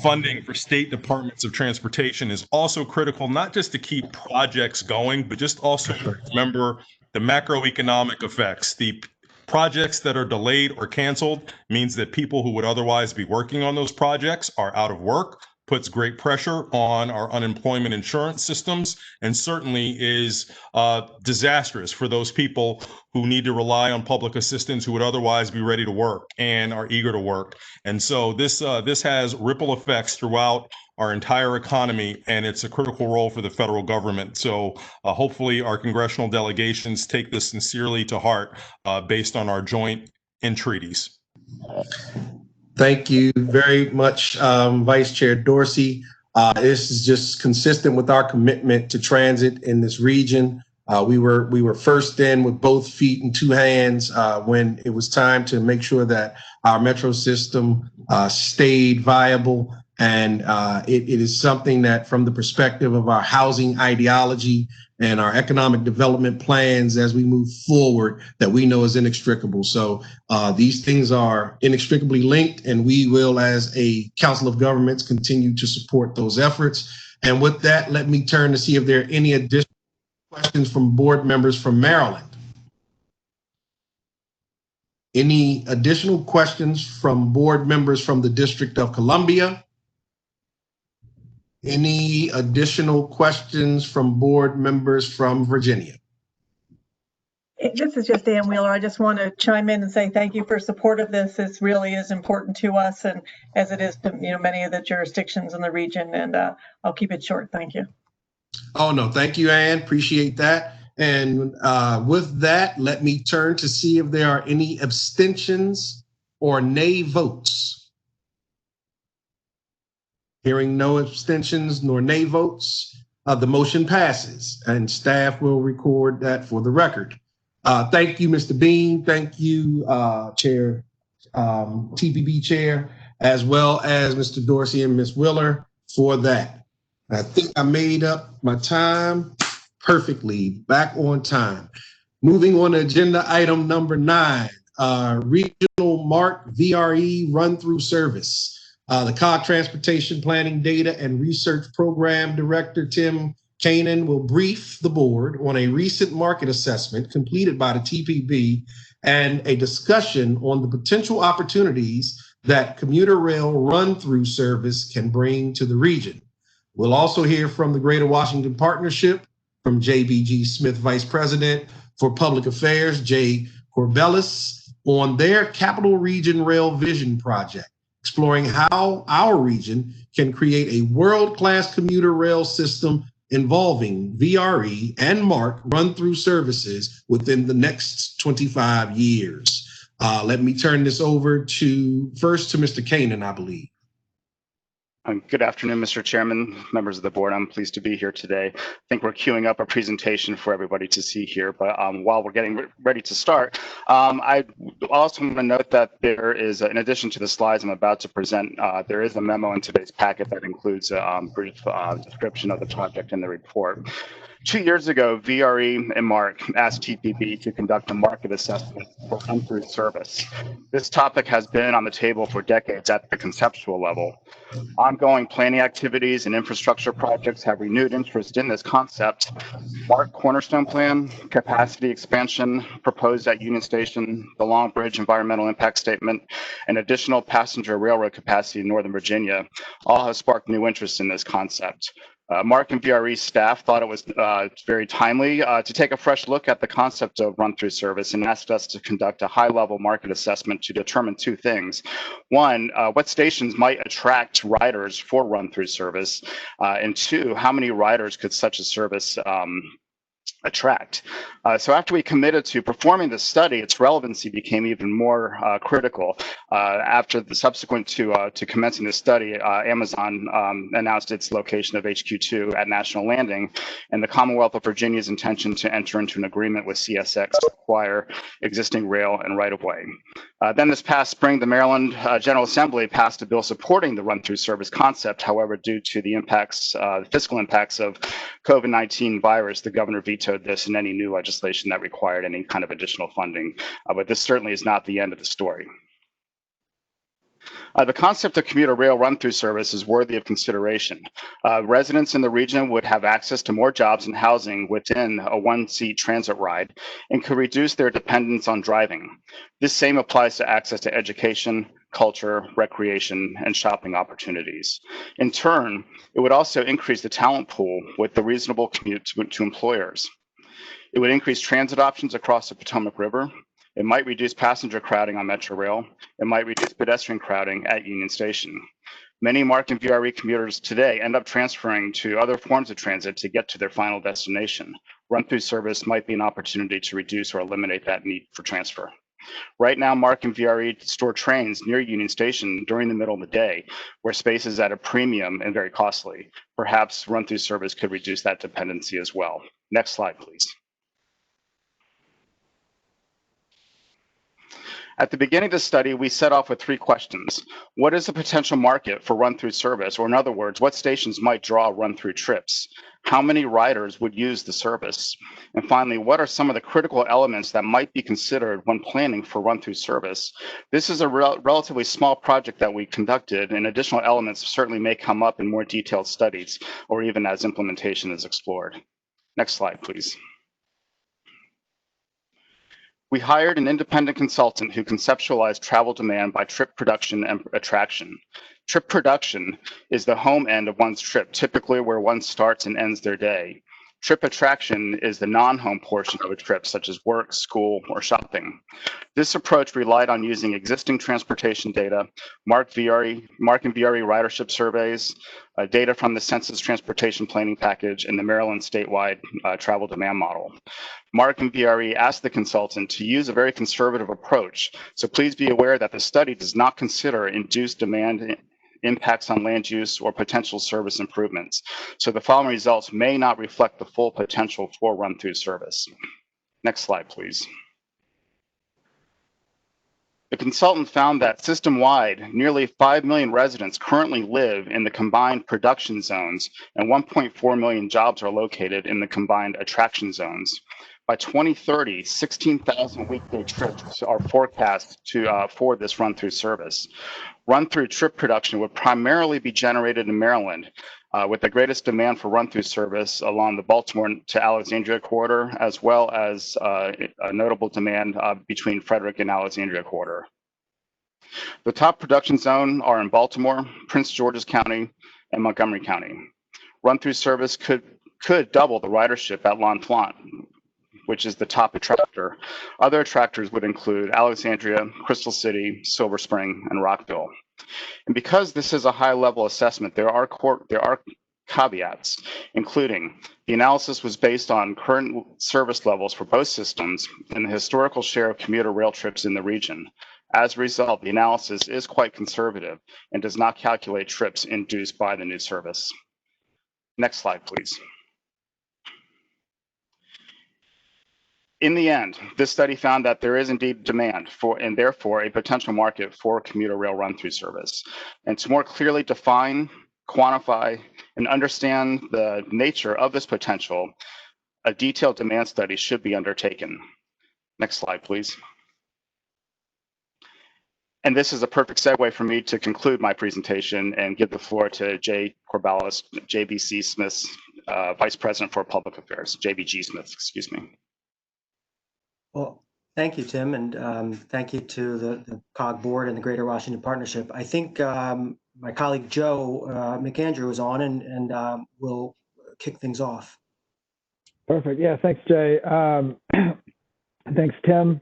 Speaker 11: funding for state departments of transportation is also critical, not just to keep projects going, but just also to remember the macroeconomic effects. The projects that are delayed or canceled means that people who would otherwise be working on those projects are out of work, puts great pressure on our unemployment insurance systems, and certainly is disastrous for those people who need to rely on public assistance who would otherwise be ready to work and are eager to work. And so this has ripple effects throughout our entire economy, and it's a critical role for the federal government. So hopefully our congressional delegations take this sincerely to heart based on our joint entreaties.
Speaker 1: Thank you very much, Vice Chair Dorsey. This is just consistent with our commitment to transit in this region. We were first in with both feet and two hands when it was time to make sure that our metro system stayed viable. And it is something that, from the perspective of our housing ideology and our economic development plans as we move forward, that we know is inextricable. So these things are inextricably linked, and we will, as a Council of Governments, continue to support those efforts. And with that, let me turn to see if there are any additional questions from board members from Maryland. Any additional questions from board members from the District of Columbia? Any additional questions from board members from Virginia?
Speaker 12: This is just Ann Wheeler. I just want to chime in and say thank you for support of this. This really is important to us, and as it is to many of the jurisdictions in the region. And I'll keep it short. Thank you.
Speaker 1: Oh no, thank you, Ann. Appreciate that. And with that, let me turn to see if there are any abstentions or nay votes. Hearing no abstentions nor nay votes, the motion passes, and staff will record that for the record. Thank you, Mr. Bean. Thank you, Chair, TPB Chair, as well as Mr. Dorsey and Ms. Wheeler for that. I think I made up my time perfectly, back on time. Moving on to agenda item number 9, Regional MARC VRE Run-Through Service. The COG Transportation Planning Data and Research Program Director, Tim Kanan, will brief the board on a recent market assessment completed by the TPB and a discussion on the potential opportunities that commuter rail run-through service can bring to the region. We'll also hear from the Greater Washington Partnership, from JBG Smith, Vice President for Public Affairs, Jay Corbellis, on their Capital Region Rail Vision Project, exploring how our region can create a world-class commuter rail system involving VRE and MARC run-through services within the next 25 years. Let me turn this over first to Mr. Kanan, I believe.
Speaker 13: Good afternoon, Mr. Chairman, members of the board. I'm pleased to be here today. I think we're queuing up a presentation for everybody to see here, but while we're getting ready to start, I also want to note that there is, in addition to the slides I'm about to present, there is a memo in today's packet that includes a brief description of the project and the report. 2 years ago, VRE and MARC asked TPB to conduct a market assessment for run-through service. This topic has been on the table for decades at the conceptual level. Ongoing planning activities and infrastructure projects have renewed interest in this concept. MARC Cornerstone Plan, capacity expansion proposed at Union Station, the Long Bridge Environmental Impact Statement, and additional passenger railroad capacity in Northern Virginia all have sparked new interest in this concept. MARC and VRE staff thought it was very timely to take a fresh look at the concept of run-through service and asked us to conduct a high-level market assessment to determine 2 things. One, what stations might attract riders for run-through service, and 2, how many riders could such a service attract. So after we committed to performing this study, its relevancy became even more critical. After the subsequent to commencing the study, Amazon announced its location of HQ2 at National Landing, and the Commonwealth of Virginia's intention to enter into an agreement with CSX to acquire existing rail and right-of-way. Then this past spring, the Maryland General Assembly passed a bill supporting the run-through service concept. However, due to the impacts, fiscal impacts of COVID-19 virus, the governor vetoed this and any new legislation that required any kind of additional funding. But this certainly is not the end of the story. The concept of commuter rail run-through service is worthy of consideration. Residents in the region would have access to more jobs and housing within a one-seat transit ride and could reduce their dependence on driving. This same applies to access to education, culture, recreation, and shopping opportunities. In turn, it would also increase the talent pool with the reasonable commute to employers. It would increase transit options across the Potomac River. It might reduce passenger crowding on Metro Rail. It might reduce pedestrian crowding at Union Station. Many MARC and VRE commuters today end up transferring to other forms of transit to get to their final destination. Run-through service might be an opportunity to reduce or eliminate that need for transfer. Right now, MARC and VRE store trains near Union Station during the middle of the day, where space is at a premium and very costly. Perhaps run-through service could reduce that dependency as well. Next slide, please. At the beginning of the study, we set off with 3 questions. What is the potential market for run-through service? Or in other words, what stations might draw run-through trips? How many riders would use the service? And finally, what are some of the critical elements that might be considered when planning for run-through service? This is a relatively small project that we conducted, and additional elements certainly may come up in more detailed studies or even as implementation is explored. Next slide, please. We hired an independent consultant who conceptualized travel demand by trip production and attraction. Trip production is the home end of one's trip, typically where one starts and ends their day. Trip attraction is the non-home portion of a trip, such as work, school, or shopping. This approach relied on using existing transportation data, MARC and VRE ridership surveys, data from the Census Transportation Planning Package, and the Maryland statewide travel demand model. MARC and VRE asked the consultant to use a very conservative approach, so please be aware that the study does not consider induced demand impacts on land use or potential service improvements. So the following results may not reflect the full potential for run-through service. Next slide, please. The consultant found that system-wide, nearly 5 million residents currently live in the combined production zones, and 1.4 million jobs are located in the combined attraction zones. By 2030, 16,000 weekday trips are forecast for this run-through service. Run-through trip production would primarily be generated in Maryland, with the greatest demand for run-through service along the Baltimore to Alexandria corridor, as well as a notable demand between Frederick and Alexandria corridor. The top production zone are in Baltimore, Prince George's County, and Montgomery County. Run-through service could double the ridership at L'Enfant, which is the top attractor. Other attractors would include Alexandria, Crystal City, Silver Spring, and Rockville. And because this is a high-level assessment, there are caveats, including the analysis was based on current service levels for both systems and the historical share of commuter rail trips in the region. As a result, the analysis is quite conservative and does not calculate trips induced by the new service. Next slide, please. In the end, this study found that there is indeed demand for, and therefore a potential market for commuter rail run-through service. And to more clearly define, quantify, and understand the nature of this potential, a detailed demand study should be undertaken. Next slide, please. And this is a perfect segue for me to conclude my presentation and give the floor to Jay Corballis, JBC Smith's Vice President for Public Affairs, JBG Smith, excuse me.
Speaker 14: Well, thank you, Tim, and thank you to the COG board and the Greater Washington Partnership. I think my colleague Joe McAndrew is on and will kick things off.
Speaker 15: Perfect. Yeah, thanks, Jay. Thanks, Tim,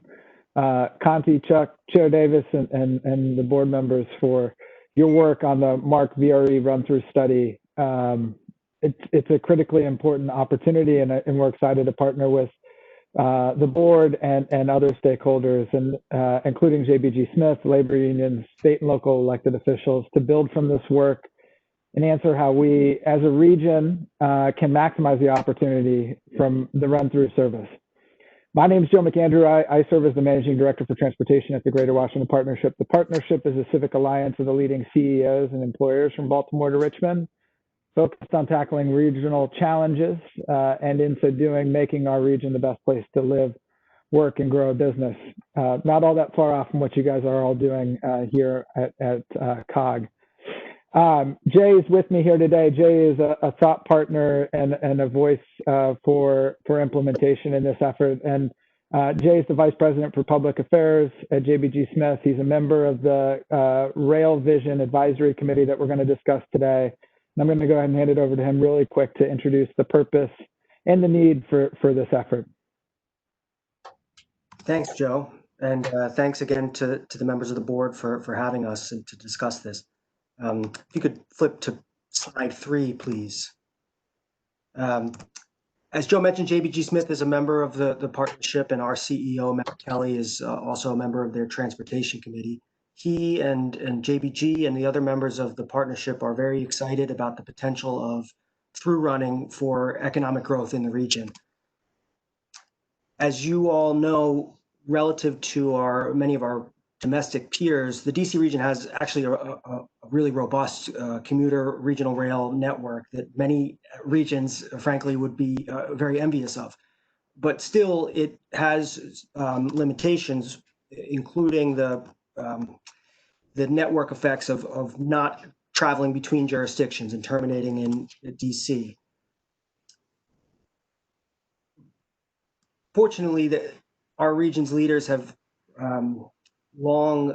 Speaker 15: Conti, Chuck, Chair Davis, and the board members for your work on the MARC VRE run-through study. It's a critically important opportunity, and we're excited to partner with the board and other stakeholders, and including JBG Smith, labor unions, state and local elected officials, to build from this work and answer how we, as a region, can maximize the opportunity from the run-through service. My name is Joe McAndrew. I serve as the Managing Director for Transportation at the Greater Washington Partnership. The partnership is a civic alliance of the leading CEOs and employers from Baltimore to Richmond, focused on tackling regional challenges and in so doing, making our region the best place to live, work, and grow a business. Not all that far off from what you guys are all doing here at COG. Jay is with me here today. Jay is a thought partner and a voice for implementation in this effort. And Jay is the Vice President for Public Affairs at JBG Smith. He's a member of the Rail Vision Advisory Committee that we're going to discuss today. And I'm going to go ahead and hand it over to him really quick to introduce the purpose and the need for this effort.
Speaker 14: Thanks, Joe. And thanks again to the members of the board for having us and to discuss this. If you could flip to slide 3, please. As Joe mentioned, JBG Smith is a member of the partnership, and our CEO, Matt Kelly, is also a member of their transportation committee. He and JBG and the other members of the partnership are very excited about the potential of through running for economic growth in the region. As you all know, relative to many of our domestic peers, the DC region has actually a really robust commuter regional rail network that many regions, frankly, would be very envious of. But still, it has limitations, including the network effects of not traveling between jurisdictions and terminating in DC. Fortunately, our region's leaders have long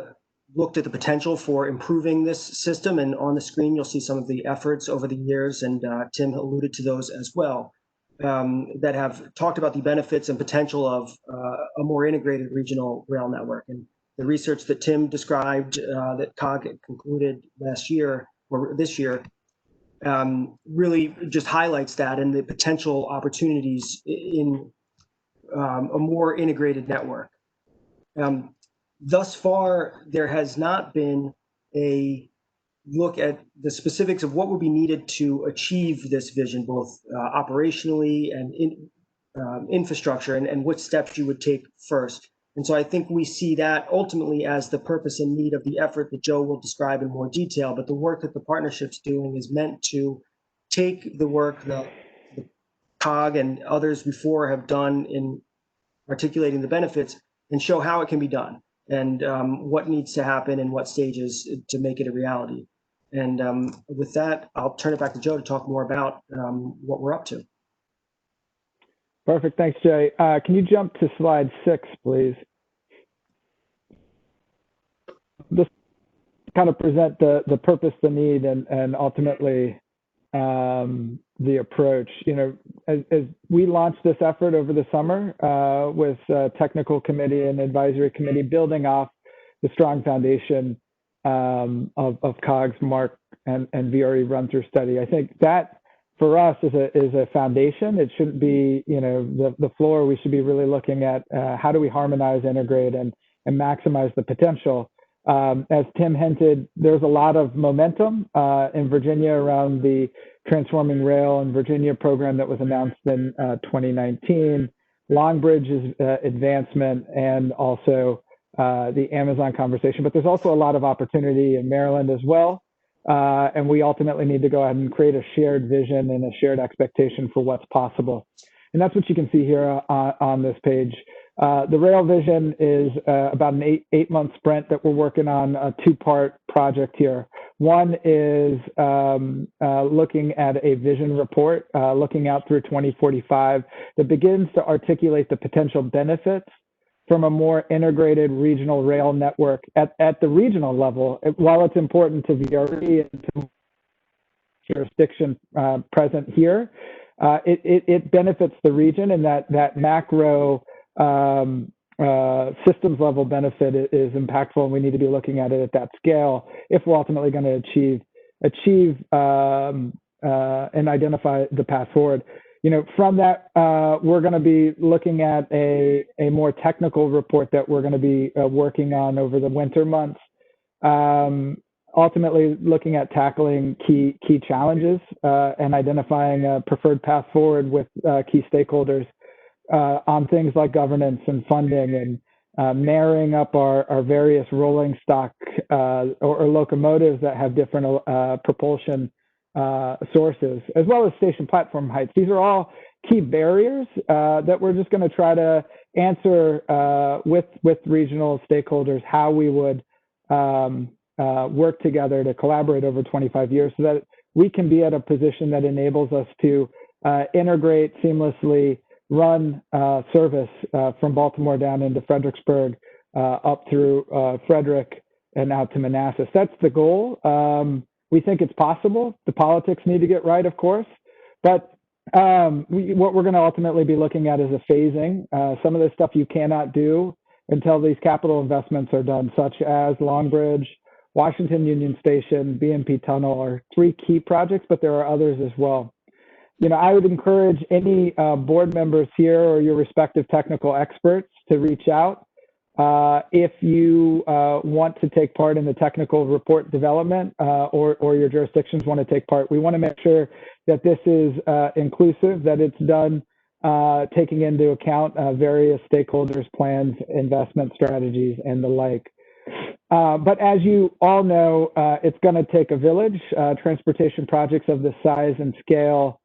Speaker 14: looked at the potential for improving this system, and on the screen you'll see some of the efforts over the years, and Tim alluded to those as well, that have talked about the benefits and potential of a more integrated regional rail network. And the research that Tim described that COG concluded last year or this year really just highlights that and the potential opportunities in a more integrated network. Thus far, there has not been a look at the specifics of what would be needed to achieve this vision, both operationally and in infrastructure, and what steps you would take first. And so I think we see that ultimately as the purpose and need of the effort that Joe will describe in more detail. But the work that the partnership's doing is meant to take the work that the COG and others before have done in articulating the benefits and show how it can be done, and what needs to happen and what stages to make it a reality. And with that, I'll turn it back to Joe to talk more about what we're up to.
Speaker 15: Perfect. Thanks, Jay. Can you jump to slide 6, please? Just kind of present the purpose, the need, and ultimately the approach. You know, as we launched this effort over the summer with technical committee and advisory committee, building off the strong foundation of COG's Mark and VRE run-through study. I think that for us is a foundation. It shouldn't be, you know, the floor. We should be really looking at how do we harmonize, integrate, and maximize the potential. As Tim hinted, there's a lot of momentum in Virginia around the Transforming Rail in Virginia program that was announced in 2019, Longbridge's advancement, and also the Amazon conversation. But there's also a lot of opportunity in Maryland as well. And we ultimately need to go ahead and create a shared vision and a shared expectation for what's possible. And that's what you can see here on this page. The rail vision is about an eight-month sprint that we're working on, a 2-part project here. One is looking at a vision report, looking out through 2045, that begins to articulate the potential benefits from a more integrated regional rail network at the regional level. While it's important to VRE and to jurisdiction present here, it benefits the region, and that macro systems level benefit is impactful, and we need to be looking at it at that scale if we're ultimately going to achieve and identify the path forward. You know, from that, we're going to be looking at a more technical report that we're going to be working on over the winter months. Ultimately, looking at tackling key challenges and identifying a preferred path forward with key stakeholders. on things like governance and funding and marrying up our various rolling stock or locomotives that have different propulsion sources, as well as station platform heights. These are all key barriers that we're just going to try to answer with regional stakeholders how we would work together to collaborate over 25 years so that we can be at a position that enables us to integrate seamlessly, run service from Baltimore down into Fredericksburg, up through Frederick and out to Manassas. That's the goal. We think it's possible. The politics need to get right, of course, but what we're going to ultimately be looking at is a phasing. Some of this stuff you cannot do until these capital investments are done, such as Long Bridge, Washington Union Station, BMP Tunnel are 3 key projects, but there are others as well. You know, I would encourage any board members here or your respective technical experts to reach out if you want to take part in the technical report development or your jurisdictions want to take part. We want to make sure that this is inclusive, that it's done taking into account various stakeholders' plans, investment strategies, and the like. But as you all know, it's going to take a village. Transportation projects of the size and scale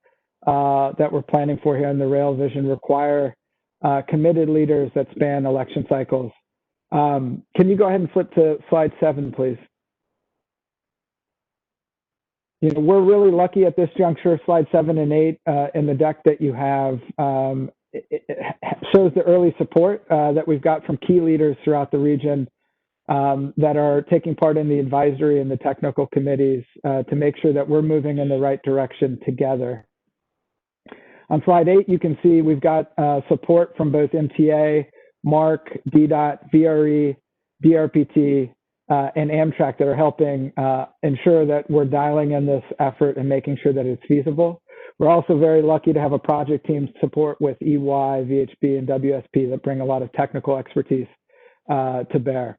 Speaker 15: that we're planning for here in the Rail Vision require committed leaders that span election cycles. Can you go ahead and flip to slide 7, please? You know, we're really lucky at this juncture. Slide 7 and 8 in the deck that you have it shows the early support that we've got from key leaders throughout the region that are taking part in the advisory and the technical committees to make sure that we're moving in the right direction together. On slide 8, you can see we've got support from both MTA, MARC, DDOT, VRE, BRPT, and Amtrak that are helping ensure that we're dialing in this effort and making sure that it's feasible. We're also very lucky to have a project team support with EY, VHB, and WSP that bring a lot of technical expertise to bear.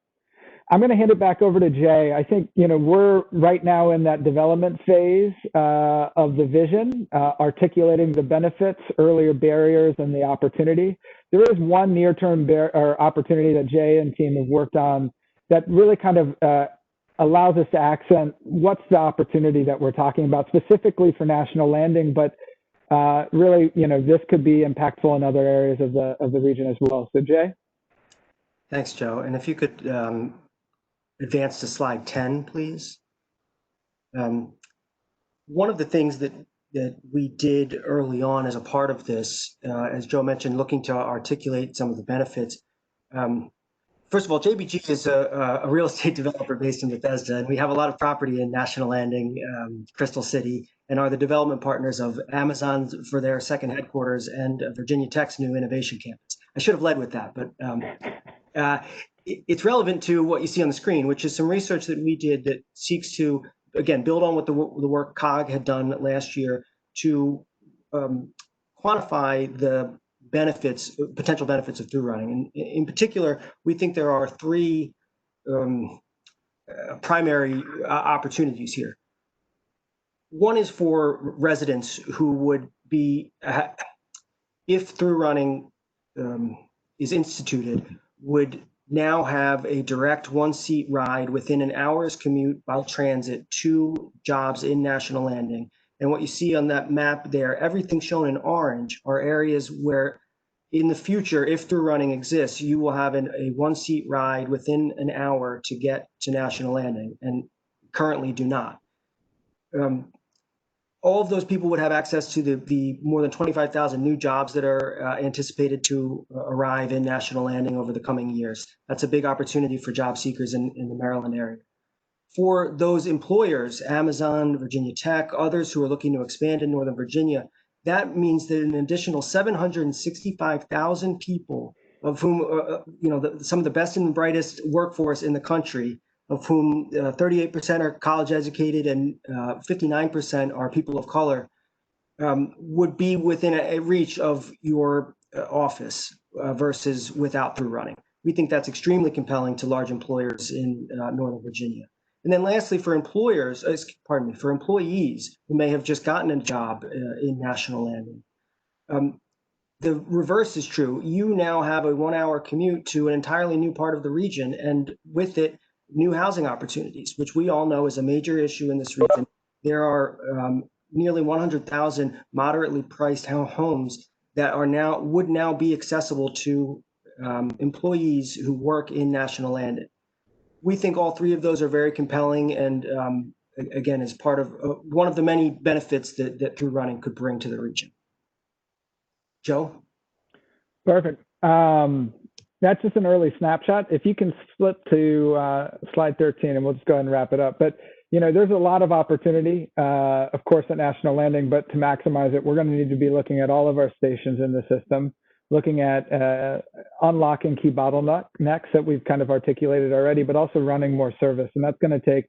Speaker 15: I'm going to hand it back over to Jay. I think, you know, we're right now in that development phase of the vision, articulating the benefits, earlier barriers, and the opportunity. There is one near-term opportunity that Jay and team have worked on that really kind of allows us to accent what's the opportunity that we're talking about specifically for National Landing, but really, you know, this could be impactful in other areas of the region as well. So Jay?
Speaker 14: Thanks, Joe. And if you could advance to slide 10, please. One of the things that we did early on as a part of this, as Joe mentioned, looking to articulate some of the benefits. First of all, JBG is a real estate developer based in Bethesda, and we have a lot of property in National Landing, Crystal City, and are the development partners of Amazon for their second headquarters and Virginia Tech's new innovation campus. I should have led with that, but it's relevant to what you see on the screen, which is some research that we did that seeks to, again, build on what the work COG had done last year to quantify the benefits, potential benefits of through running. And in particular, we think there are 3 primary opportunities here. One is for residents who would be, if through running is instituted, would now have a direct 1-seat ride within an hour's commute by transit to jobs in National Landing. And what you see on that map there, everything shown in orange are areas where in the future, if through running exists, you will have a 1-seat ride within an hour to get to National Landing, and currently do not. All of those people would have access to the more than 25,000 new jobs that are anticipated to arrive in National Landing over the coming years. That's a big opportunity for job seekers in the Maryland area. For those employers, Amazon, Virginia Tech, others who are looking to expand in Northern Virginia, that means that an additional 765,000 people, of whom you know, some of the best and brightest workforce in the country, of whom 38% are college educated and 59% are people of color, would be within a reach of your office versus without through running. We think that's extremely compelling to large employers in Northern Virginia. And then lastly, for employers, for employees who may have just gotten a job in National Landing, the reverse is true. You now have a 1-hour commute to an entirely new part of the region, and with it, new housing opportunities, which we all know is a major issue in this region. There are nearly 100,000 moderately priced homes that would now be accessible to employees who work in National Landing. We think all three of those are very compelling, and again, is part of one of the many benefits that Through Running could bring to the region. Joe?
Speaker 15: Perfect. That's just an early snapshot. If you can flip to slide 13, and we'll just go ahead and wrap it up. But there's a lot of opportunity, of course, at National Landing, but to maximize it, we're going to need to be looking at all of our stations in the system, looking at unlocking key bottlenecks that we've kind of articulated already, but also running more service. And that's going to take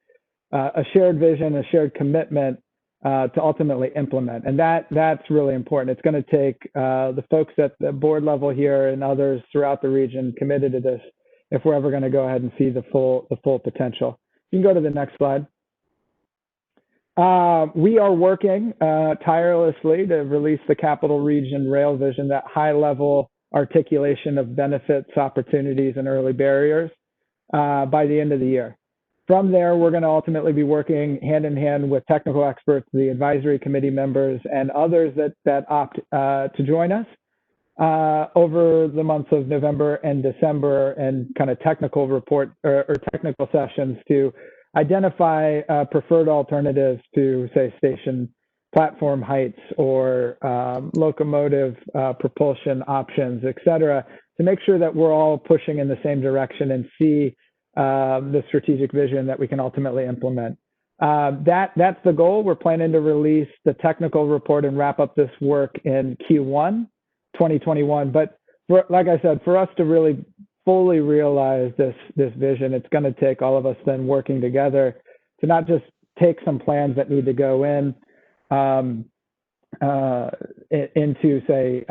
Speaker 15: a shared vision, a shared commitment to ultimately implement. And that's really important. It's going to take the folks at the board level here and others throughout the region committed to this if we're ever going to go ahead and see the full potential. You can go to the next slide. We are working tirelessly to release the Capital Region Rail Vision, that high-level articulation of benefits, opportunities, and early barriers by the end of the year. From there, we're going to ultimately be working hand in hand with technical experts, the advisory committee members, and others that opt to join us over the months of November and December, and kind of technical report or technical sessions to identify preferred alternatives to, say, station platform heights or locomotive propulsion options, et cetera, to make sure that we're all pushing in the same direction and see the strategic vision that we can ultimately implement. That's the goal. We're planning to release the technical report and wrap up this work in Q1 2021. But like I said, for us to really fully realize this vision, it's going to take all of us then working together to not just take some plans that need to go into, say,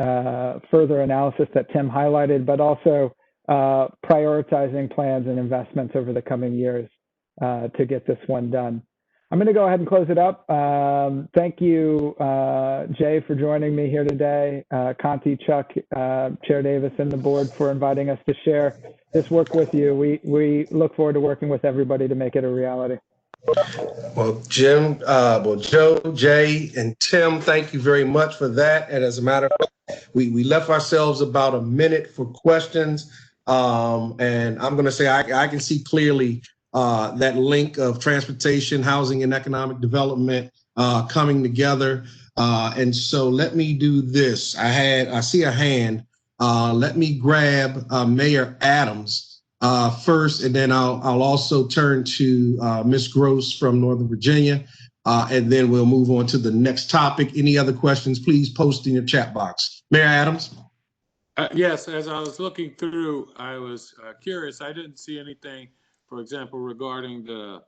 Speaker 15: further analysis that Tim highlighted, but also prioritizing plans and investments over the coming years to get this one done. I'm going to go ahead and close it up. Thank you, Jay, for joining me here today. Conti, Chuck, Chair Davis, and the board for inviting us to share this work with you. We look forward to working with everybody to make it a reality.
Speaker 1: Well, Joe, Jay, and Tim, thank you very much for that. And as a matter of fact, we left ourselves about a minute for questions. And I'm going to say I can see clearly that link of transportation, housing, and economic development coming together. And so let me do this. I see a hand. Let me grab Mayor Adams first, and then I'll also turn to Ms. Gross from Northern Virginia, and then we'll move on to the next topic. Any other questions, please post in your chat box. Mayor Adams?
Speaker 16: Yes, as I was looking through, I was curious. I didn't see anything, for example, regarding the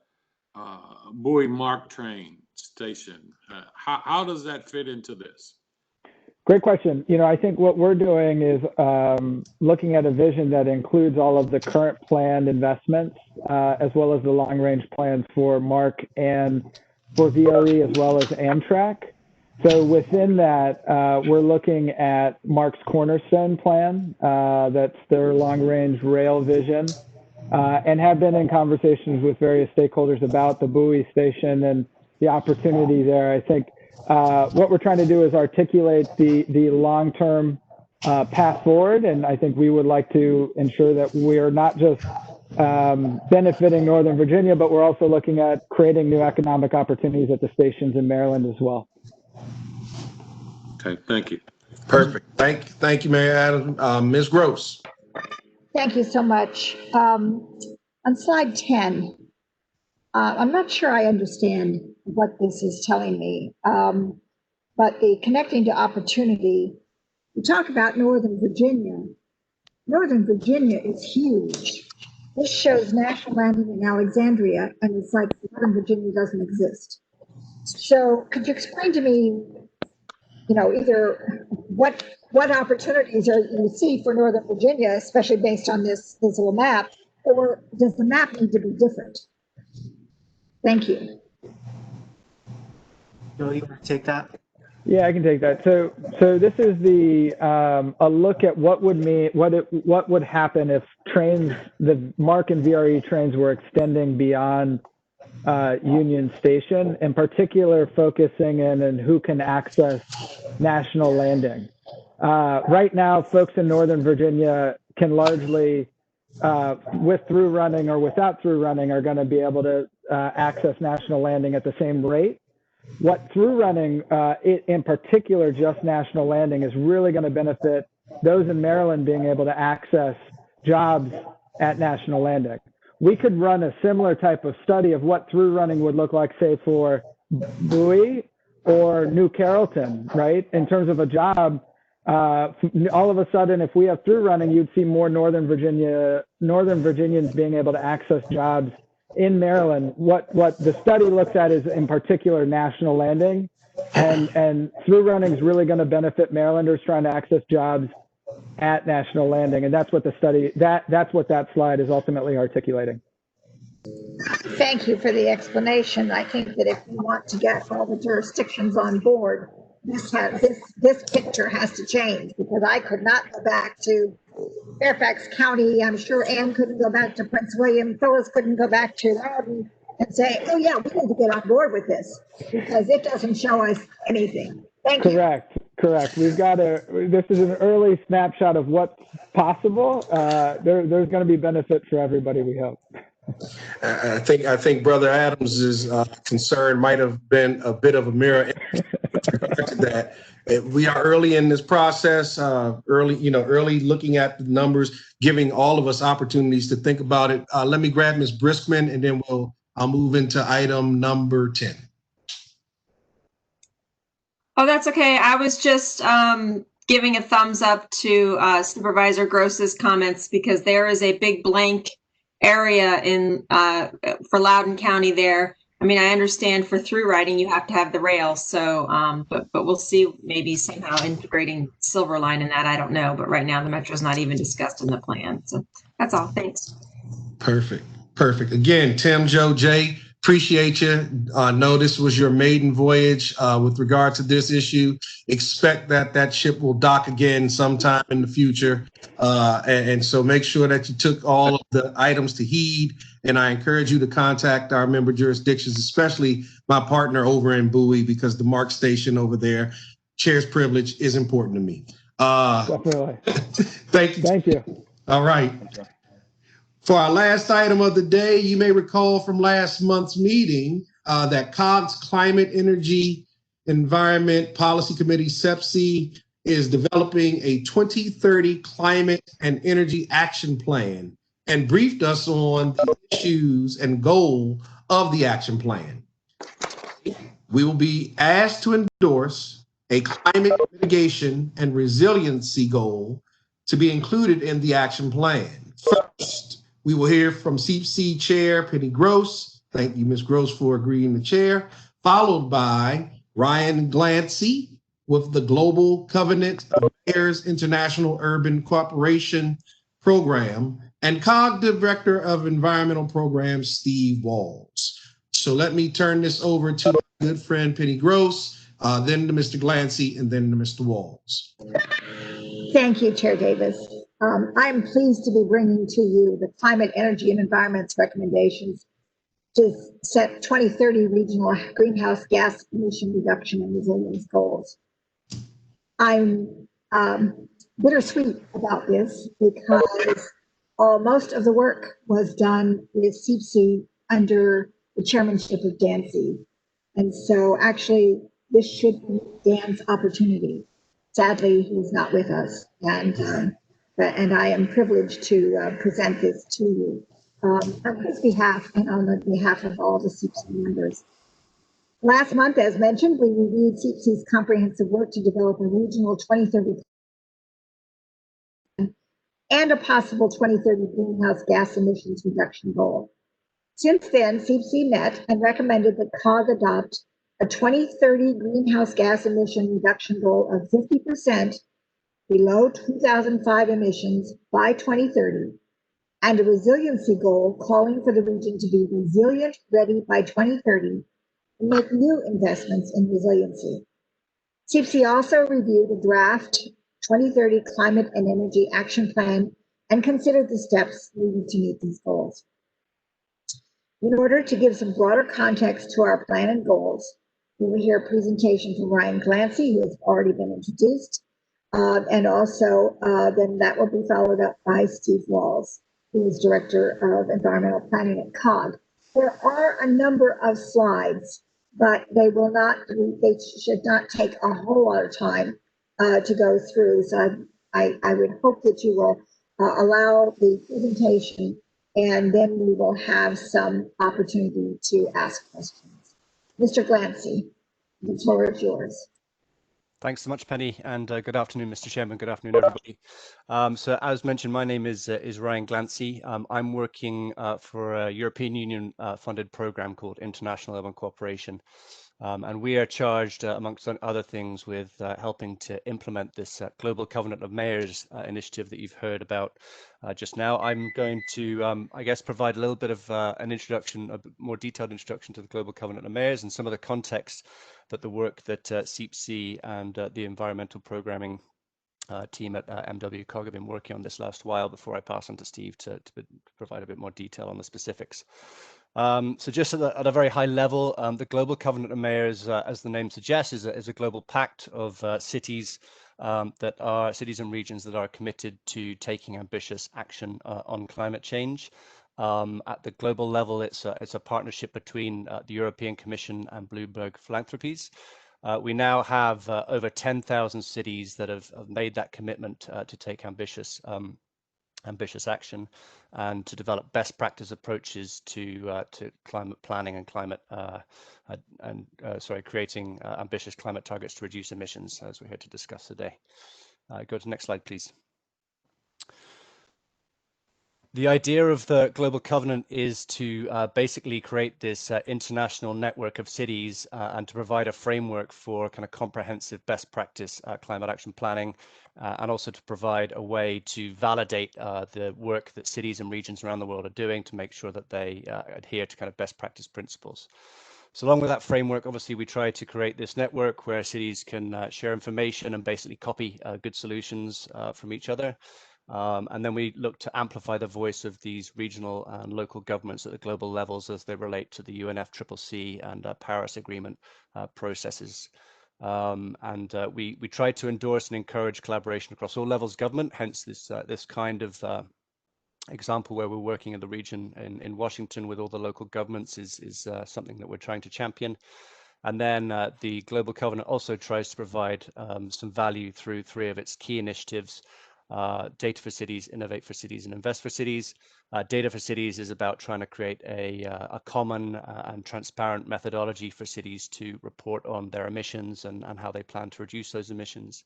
Speaker 16: Bowie Mark train station. How does that fit into this?
Speaker 15: Great question. I think what we're doing is looking at a vision that includes all of the current planned investments, as well as the long-range plans for Mark and for VRE, as well as Amtrak. So within that, we're looking at Mark's Cornerstone plan. That's their long-range rail vision, and have been in conversations with various stakeholders about the Bowie station and the opportunity there. I think what we're trying to do is articulate the long-term path forward, and I think we would like to ensure that we're not just benefiting Northern Virginia, but we're also looking at creating new economic opportunities at the stations in Maryland as well.
Speaker 16: Okay, thank you.
Speaker 1: Perfect. Thank you, Mayor Adams. Ms. Gross.
Speaker 8: Thank you so much. On slide 10, I'm not sure I understand what this is telling me, but the connecting to opportunity, you talk about Northern Virginia. Northern Virginia is huge. This shows National Landing in Alexandria, and it's like Northern Virginia doesn't exist. So could you explain to me, either what opportunities you see for Northern Virginia, especially based on this little map, or does the map need to be different? Thank you.
Speaker 14: Joe, you want to take that?
Speaker 15: Yeah, I can take that. So this is the a look at what would happen if trains, the MARC and VRE trains, were extending beyond Union Station, in particular focusing in on who can access National Landing. Right now, folks in Northern Virginia can largely, with through running or without through running, are going to be able to access National Landing at the same rate. What through running, in particular, just National Landing, is really going to benefit those in Maryland being able to access jobs at National Landing. We could run a similar type of study of what through running would look like, say, for Bowie or New Carrollton, right? In terms of a job, all of a sudden, if we have through running, you'd see more Northern Virginians being able to access jobs in Maryland. What the study looks at is, in particular, National Landing, and through running is really going to benefit Marylanders trying to access jobs at National Landing, and that's what the study that's what that slide is ultimately articulating.
Speaker 8: Thank you for the explanation. I think that if we want to get all the jurisdictions on board, this picture has to change, because I could not go back to Fairfax County. I'm sure Ann couldn't go back to Prince William. Phyllis couldn't go back to Loudoun and say, oh yeah, we need to get on board with this, because it doesn't show us anything. Thank you.
Speaker 15: Correct. This is an early snapshot of what's possible. There's going to be benefit for everybody, we hope.
Speaker 1: I think Brother Adams's concern might have been a bit of a mirror to that. We are early in this process, early looking at the numbers, giving all of us opportunities to think about it. Let me grab Ms. Briskman, and then I'll move into item number 10.
Speaker 9: Oh, that's okay. I was just giving a thumbs up to Supervisor Gross's comments, because there is a big blank area for Loudoun County there. I mean, I understand for through riding, you have to have the rail. So, but we'll see, maybe somehow integrating Silver Line in that. I don't know. But right now the Metro's not even discussed in the plan. So that's all. Thanks.
Speaker 1: Perfect. Again, Tim, Joe, Jay, appreciate you. Know this was your maiden voyage with regard to this issue. Expect that ship will dock again sometime in the future. And so make sure that you took all of the items to heed. And I encourage you to contact our member jurisdictions, especially my partner over in Bowie, because the MARC station over there, chair's privilege, is important to me.
Speaker 15: Definitely.
Speaker 1: Thank you. All right. For our last item of the day, you may recall from last month's meeting that COG's Climate, Energy, Environment Policy Committee, CEPC, is developing a 2030 climate and energy action plan, and briefed us on the issues and goal of the action plan. We will be asked to endorse a climate mitigation and resiliency goal to be included in the action plan. First, we will hear from CPC Chair Penny Gross. Thank you, Ms. Gross, for agreeing to chair. Followed by Ryan Glancy with the Global Covenant of Mayors International Urban Cooperation Program, and COG Director of Environmental Programs, Steve Walls. So let me turn this over to my good friend Penny Gross, then to Mr. Glancy, and then to Mr. Walls.
Speaker 8: Thank you, Chair Davis. I'm pleased to be bringing to you the Climate, Energy, and Environment's recommendations to set 2030 regional greenhouse gas emission reduction and resilience goals. I'm bittersweet about this, because most of the work was done with CPC under the chairmanship of Dan C. And so actually this should be Dan's opportunity. Sadly, he's not with us, and I am privileged to present this to you on his behalf and on the behalf of all the CPC members. Last month, as mentioned, we reviewed CPC's comprehensive work to develop a regional 2030 and a possible 2030 greenhouse gas emissions reduction goal. Since then, CPC met and recommended that COG adopt a 2030 greenhouse gas emission reduction goal of 50% below 2005 emissions by 2030, and a resiliency goal calling for the region to be resilient ready by 2030 and make new investments in resiliency. CPC also reviewed a draft 2030 Climate and Energy Action Plan and considered the steps needed to meet these goals. In order to give some broader context to our plan and goals, we will hear a presentation from Ryan Glancy, who has already been introduced, and also then that will be followed up by Steve Walls, who is Director of Environmental Planning at COG. There are a number of slides, but they should not take a whole lot of time to go through. So I would hope that you will allow the presentation, and then we will have some opportunity to ask questions. Mr. Glancy, the floor is yours.
Speaker 17: Thanks so much, Penny, and good afternoon, Mr. Chairman. Good afternoon, everybody. So as mentioned, my name is Ryan Glancy. I'm working for a European Union funded program called International Urban Cooperation. And we are charged, amongst other things, with helping to implement this Global Covenant of Mayors initiative that you've heard about just now. I'm going to, I guess, provide a little bit of an introduction, a more detailed introduction to the Global Covenant of Mayors and some of the context that the work that CPC and the environmental programming team at MWCOG have been working on this last while before I pass on to Steve to provide a bit more detail on the specifics. So just at a very high level, the Global Covenant of Mayors, as the name suggests, is a global pact of cities that are cities and regions that are committed to taking ambitious action on climate change. At the global level, it's a partnership between the European Commission and Bloomberg Philanthropies. We now have over 10,000 cities that have made that commitment to take ambitious action and to develop best practice approaches to climate planning and creating ambitious climate targets to reduce emissions, as we're here to discuss today. Go to the next slide, please. The idea of the Global Covenant is to basically create this international network of cities and to provide a framework for kind of comprehensive best practice climate action planning, and also to provide a way to validate the work that cities and regions around the world are doing to make sure that they adhere to kind of best practice principles. So along with that framework, obviously, we try to create this network where cities can share information and basically copy good solutions from each other. And then we look to amplify the voice of these regional and local governments at the global levels as they relate to the UNFCCC and Paris Agreement processes. We try to endorse and encourage collaboration across all levels of government, hence this kind of example where we're working in the region in Washington with all the local governments is something that we're trying to champion. And then the Global Covenant also tries to provide some value through three of its key initiatives: Data for Cities, Innovate for Cities, and Invest for Cities. Data for Cities is about trying to create a common and transparent methodology for cities to report on their emissions and how they plan to reduce those emissions.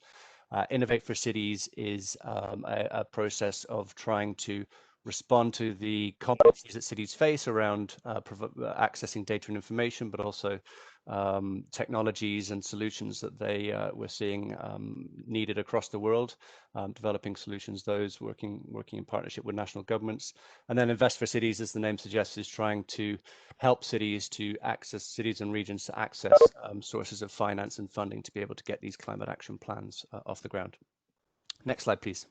Speaker 17: Innovate for Cities is a process of trying to respond to the competencies that cities face around accessing data and information, but also technologies and solutions that they were seeing needed across the world, developing solutions, those working in partnership with national governments. And then Invest for Cities, as the name suggests, is trying to help cities and regions to access sources of finance and funding to be able to get these climate action plans off the ground. Next slide, please.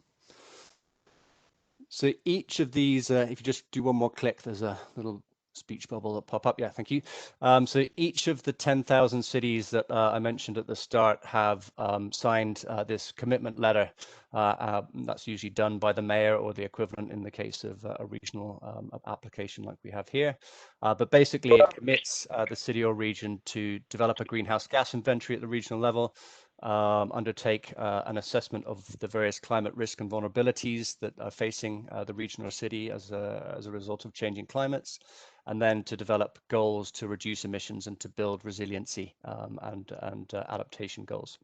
Speaker 17: So each of these, if you just do one more click, there's a little speech bubble that pop up. Yeah, thank you. So each of the 10,000 cities that I mentioned at the start have signed this commitment letter. That's usually done by the mayor or the equivalent in the case of a regional application like we have here. But basically it commits the city or region to develop a greenhouse gas inventory at the regional level, undertake an assessment of the various climate risk and vulnerabilities that are facing the region or city as a result of changing climates, and then to develop goals to reduce emissions and to build resiliency and adaptation goals,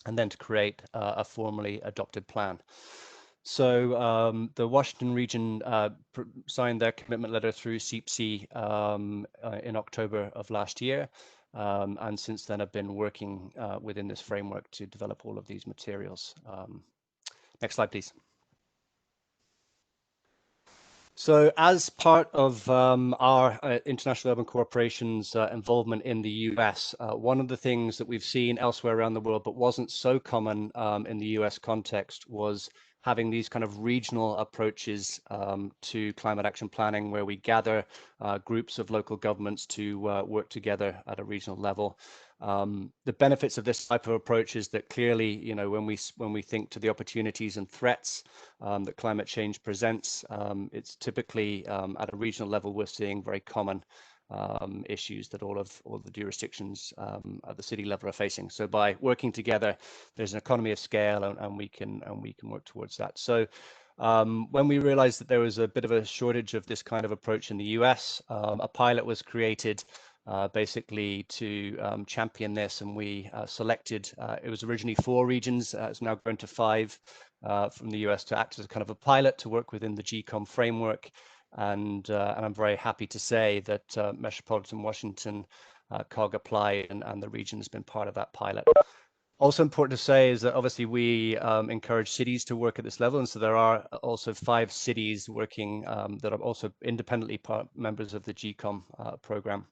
Speaker 17: and then to create a formally adopted plan. So the Washington region signed their commitment letter through CPC in October of last year. And since then, I've been working within this framework to develop all of these materials. Next slide, please. So as part of our International Urban Corporation's involvement in the US, one of the things that we've seen elsewhere around the world but wasn't so common in the US context was having these kind of regional approaches to climate action planning, where we gather groups of local governments to work together at a regional level. The benefits of this type of approach is that clearly, you know, when we think to the opportunities and threats that climate change presents, it's typically at a regional level we're seeing very common issues that all the jurisdictions at the city level are facing. So by working together, there's an economy of scale, and we can work towards that. So when we realized that there was a bit of a shortage of this kind of approach in the US, a pilot was created basically to champion this, and we selected, it was originally 4 regions, it's now grown to 5 from the US to act as a kind of a pilot to work within the GCOM framework. And I'm very happy to say that Metropolitan Washington, COG applied, and the region has been part of that pilot. Also important to say is that obviously we encourage cities to work at this level, and so there are also 5 cities working that are also independently members of the GCOM program.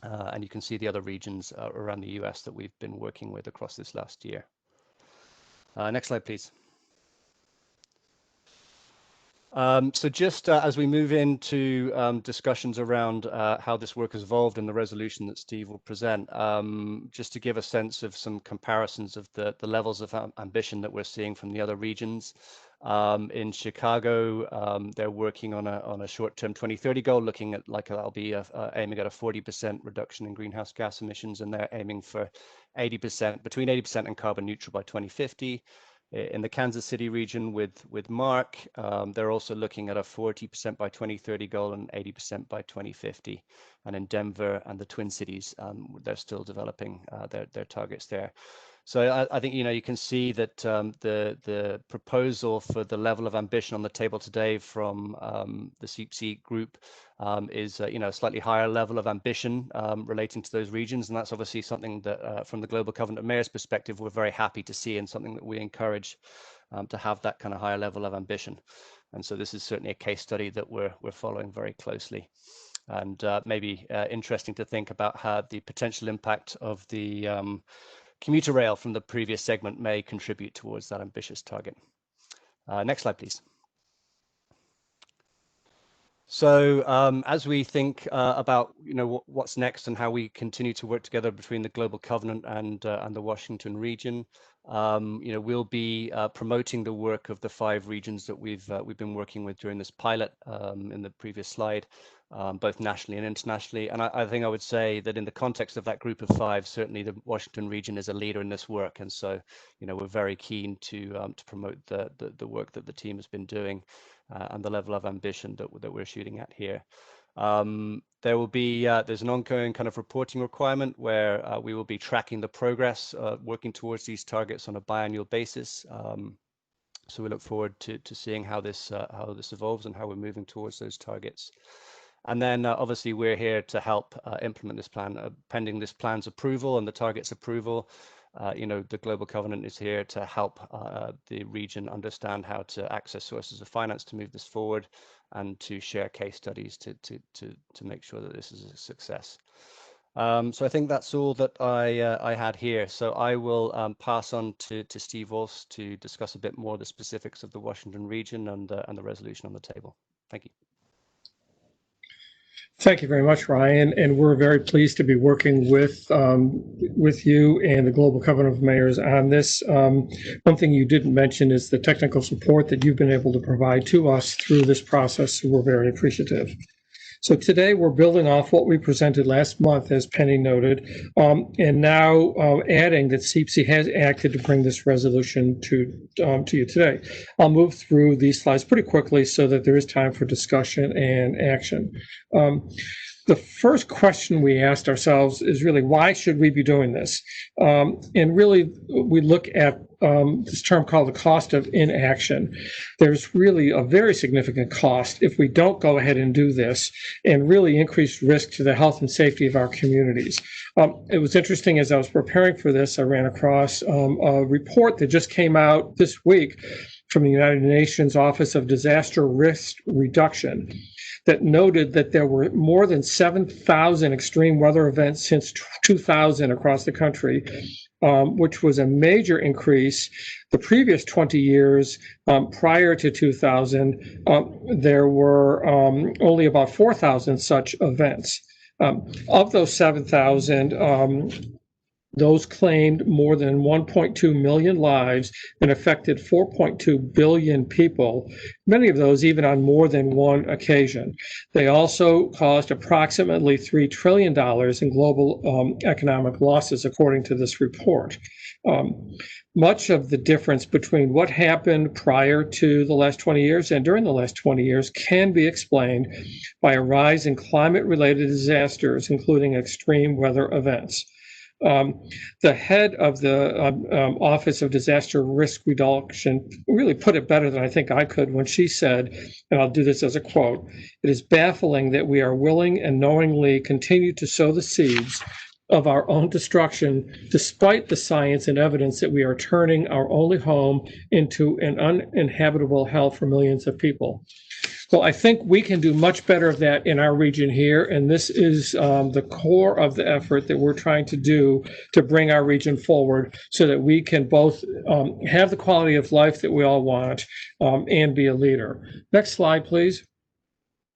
Speaker 17: And you can see the other regions around the US that we've been working with across this last year. Next slide, please. So just as we move into discussions around how this work has evolved in the resolution that Steve will present, just to give a sense of some comparisons of the levels of ambition that we're seeing from the other regions. In Chicago, they're working on a short-term 2030 goal, looking at that'll be aiming at a 40% reduction in greenhouse gas emissions, and they're aiming for 80%, between 80% and carbon neutral by 2050. In the Kansas City region with Mark, they're also looking at a 40% by 2030 goal and 80% by 2050. And in Denver and the Twin Cities, they're still developing their targets there. So I think, you know, you can see that the proposal for the level of ambition on the table today from the CPC group is, you know, a slightly higher level of ambition relating to those regions. And that's obviously something that from the Global Covenant of Mayors perspective, we're very happy to see, and something that we encourage to have that kind of higher level of ambition. And so this is certainly a case study that we're following very closely. And maybe interesting to think about how the potential impact of the commuter rail from the previous segment may contribute towards that ambitious target. Next slide, please. So as we think about, you know, what's next and how we continue to work together between the Global Covenant and the Washington region, you know, we'll be promoting the work of the 5 regions that we've been working with during this pilot in the previous slide, both nationally and internationally. And I think I would say that in the context of that group of 5, certainly the Washington region is a leader in this work. And so, you know, we're very keen to promote the work that the team has been doing and the level of ambition that we're shooting at here. There will be, there's an ongoing kind of reporting requirement where we will be tracking the progress, working towards these targets on a biannual basis. So we look forward to seeing how this evolves and how we're moving towards those targets. And then obviously we're here to help implement this plan, pending this plan's approval and the target's approval. You know, the Global Covenant is here to help the region understand how to access sources of finance to move this forward, and to share case studies to make sure that this is a success. So I think that's all that I had here. So I will pass on to Steve Walsh to discuss a bit more the specifics of the Washington region and the resolution on the table. Thank you.
Speaker 4: Thank you very much, Ryan. And we're very pleased to be working with you and the Global Covenant of Mayors on this. One thing you didn't mention is the technical support that you've been able to provide to us through this process. So we're very appreciative. So today we're building off what we presented last month, as Penny noted, and now adding that CPC has acted to bring this resolution to you today. I'll move through these slides pretty quickly so that there is time for discussion and action. The first question we asked ourselves is really, why should we be doing this? And really, we look at this term called the cost of inaction. There's really a very significant cost if we don't go ahead and do this, and really increase risk to the health and safety of our communities. It was interesting, as I was preparing for this, I ran across a report that just came out this week from the United Nations Office of Disaster Risk Reduction that noted that there were more than 7,000 extreme weather events since 2000 across the country, which was a major increase. The previous 20 years prior to 2000, there were only about 4,000 such events. Of those 7,000, those claimed more than 1.2 million lives and affected 4.2 billion people, many of those even on more than one occasion. They also caused approximately $3 trillion in global economic losses, according to this report. Much of the difference between what happened prior to the last 20 years and during the last 20 years can be explained by a rise in climate-related disasters, including extreme weather events. The head of the Office of Disaster Risk Reduction really put it better than I think I could when she said, and I'll do this as a quote, "It is baffling that we are willing and knowingly continue to sow the seeds of our own destruction, despite the science and evidence that we are turning our only home into an uninhabitable hell for millions of people." Well, I think we can do much better of that in our region here, and this is the core of the effort that we're trying to do to bring our region forward so that we can both have the quality of life that we all want and be a leader. Next slide, please.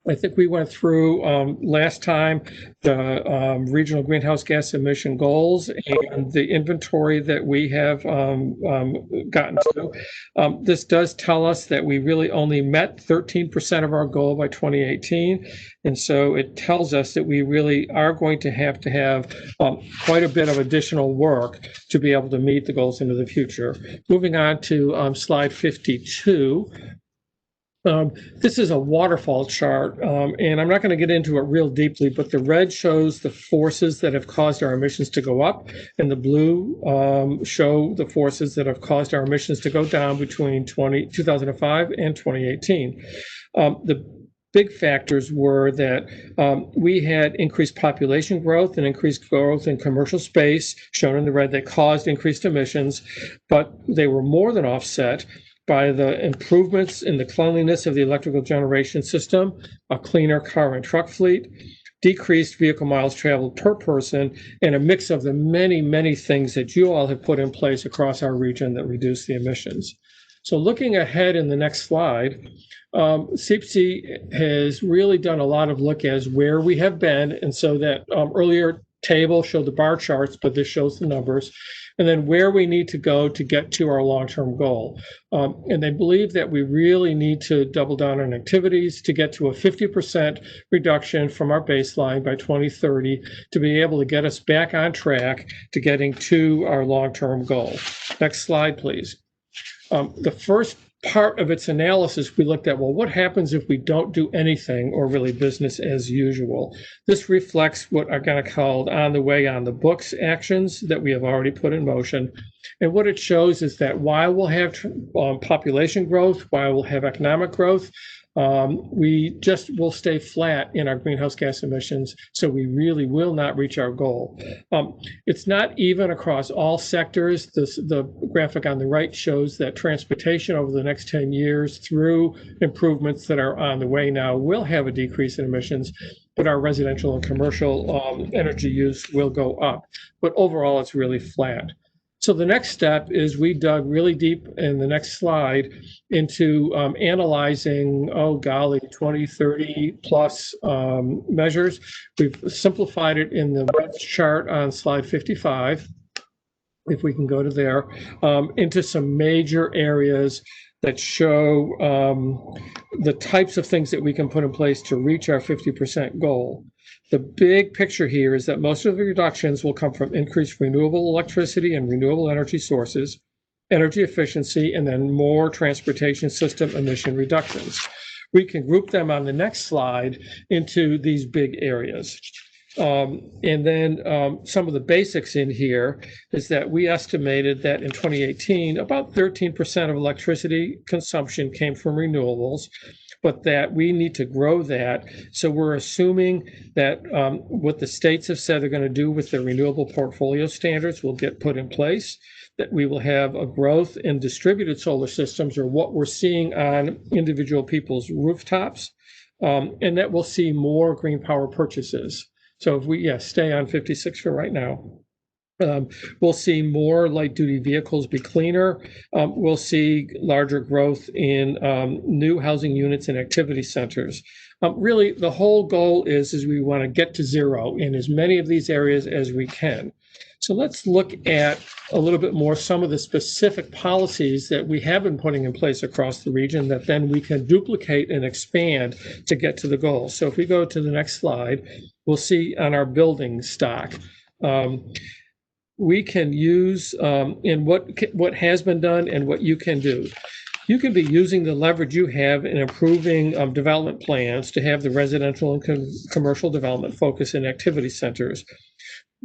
Speaker 4: I think we went through last time the regional greenhouse gas emission goals and the inventory that we have gotten to. This does tell us that we really only met 13% of our goal by 2018. And so it tells us that we really are going to have quite a bit of additional work to be able to meet the goals into the future. Moving on to slide 52. This is a waterfall chart, and I'm not going to get into it real deeply, but the red shows the forces that have caused our emissions to go up, and the blue show the forces that have caused our emissions to go down between 2005 and 2018. The big factors were that we had increased population growth and increased growth in commercial space, shown in the red, that caused increased emissions, but they were more than offset by the improvements in the cleanliness of the electrical generation system, a cleaner car and truck fleet, decreased vehicle miles traveled per person, and a mix of the many, many things that you all have put in place across our region that reduce the emissions. So looking ahead in the next slide, CPC has really done a lot of look as where we have been, and so that earlier table showed the bar charts, but this shows the numbers, and then where we need to go to get to our long-term goal. And they believe that we really need to double down on activities to get to a 50% reduction from our baseline by 2030 to be able to get us back on track to getting to our long-term goal. Next slide, please. The first part of its analysis, we looked at, well, what happens if we don't do anything or really business as usual? This reflects what are kind of called on the way, on the books actions that we have already put in motion. And what it shows is that while we'll have population growth, while we'll have economic growth, we just will stay flat in our greenhouse gas emissions, so we really will not reach our goal. It's not even across all sectors. The graphic on the right shows that transportation over the next 10 years, through improvements that are on the way now, will have a decrease in emissions, but our residential and commercial energy use will go up. But overall, it's really flat. So the next step is we dug really deep in the next slide into analyzing, 20, 30 plus measures. We've simplified it in the red chart on slide 55, if we can go to there, into some major areas that show the types of things that we can put in place to reach our 50% goal. The big picture here is that most of the reductions will come from increased renewable electricity and renewable energy sources, energy efficiency, and then more transportation system emission reductions. We can group them on the next slide into these big areas. And then some of the basics in here is that we estimated that in 2018, about 13% of electricity consumption came from renewables, but that we need to grow that. So we're assuming that what the states have said they're going to do with their renewable portfolio standards will get put in place, that we will have a growth in distributed solar systems, or what we're seeing on individual people's rooftops, and that we'll see more green power purchases. So if we stay on 56 for right now, we'll see more light duty vehicles be cleaner. We'll see larger growth in new housing units and activity centers. Really, the whole goal is we want to get to zero in as many of these areas as we can. So let's look at a little bit more some of the specific policies that we have been putting in place across the region that then we can duplicate and expand to get to the goal. So if we go to the next slide, we'll see on our building stock. We can use in what has been done and what you can do. You can be using the leverage you have in improving development plans to have the residential and commercial development focus in activity centers.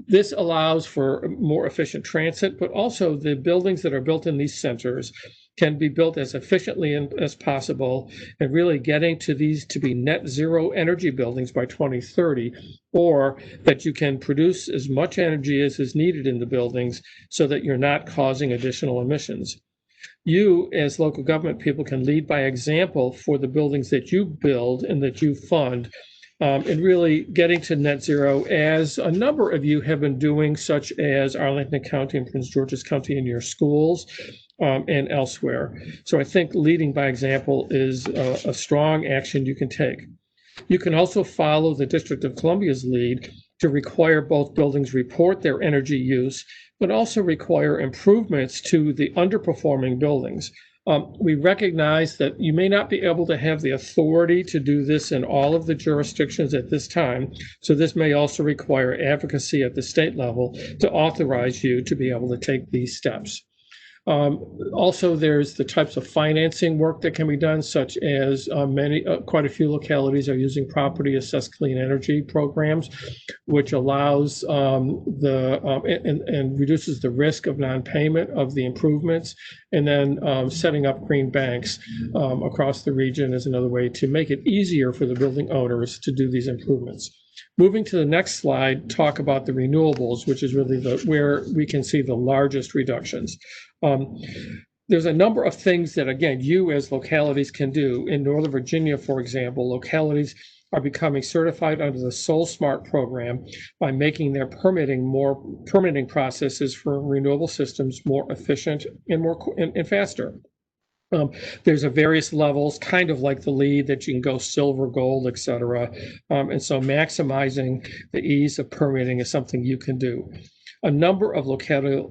Speaker 4: This allows for more efficient transit, but also the buildings that are built in these centers can be built as efficiently as possible, and really getting to these to be net zero energy buildings by 2030, or that you can produce as much energy as is needed in the buildings so that you're not causing additional emissions. You, as local government people, can lead by example for the buildings that you build and that you fund, and really getting to net zero, as a number of you have been doing, such as Arlington County and Prince George's County in your schools and elsewhere. So I think leading by example is a strong action you can take. You can also follow the District of Columbia's lead to require both buildings report their energy use, but also require improvements to the underperforming buildings. We recognize that you may not be able to have the authority to do this in all of the jurisdictions at this time, so this may also require advocacy at the state level to authorize you to be able to take these steps. Also, there's the types of financing work that can be done, such as quite a few localities are using property assessed clean energy programs, which allows and reduces the risk of non-payment of the improvements, and then setting up green banks across the region is another way to make it easier for the building owners to do these improvements. Moving to the next slide, talk about the renewables, which is really where we can see the largest reductions. There's a number of things that, again, you as localities can do. In Northern Virginia, for example, localities are becoming certified under the Soul Smart program by making their permitting processes for renewable systems more efficient and faster. There's a various levels, kind of like the LEED, that you can go silver, gold, et cetera. And so maximizing the ease of permitting is something you can do. A number of localities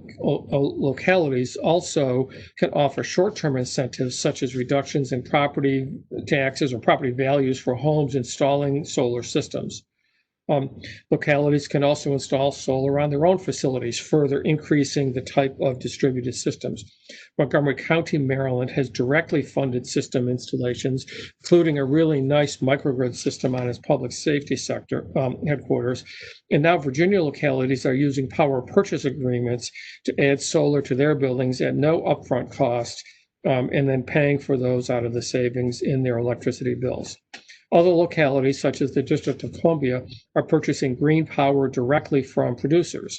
Speaker 4: also can offer short-term incentives, such as reductions in property taxes or property values for homes installing solar systems. Localities can also install solar on their own facilities, further increasing the type of distributed systems. Montgomery County, Maryland has directly funded system installations, including a really nice microgrid system on its public safety sector headquarters. And now Virginia localities are using power purchase agreements to add solar to their buildings at no upfront cost, and then paying for those out of the savings in their electricity bills. Other localities, such as the District of Columbia, are purchasing green power directly from producers.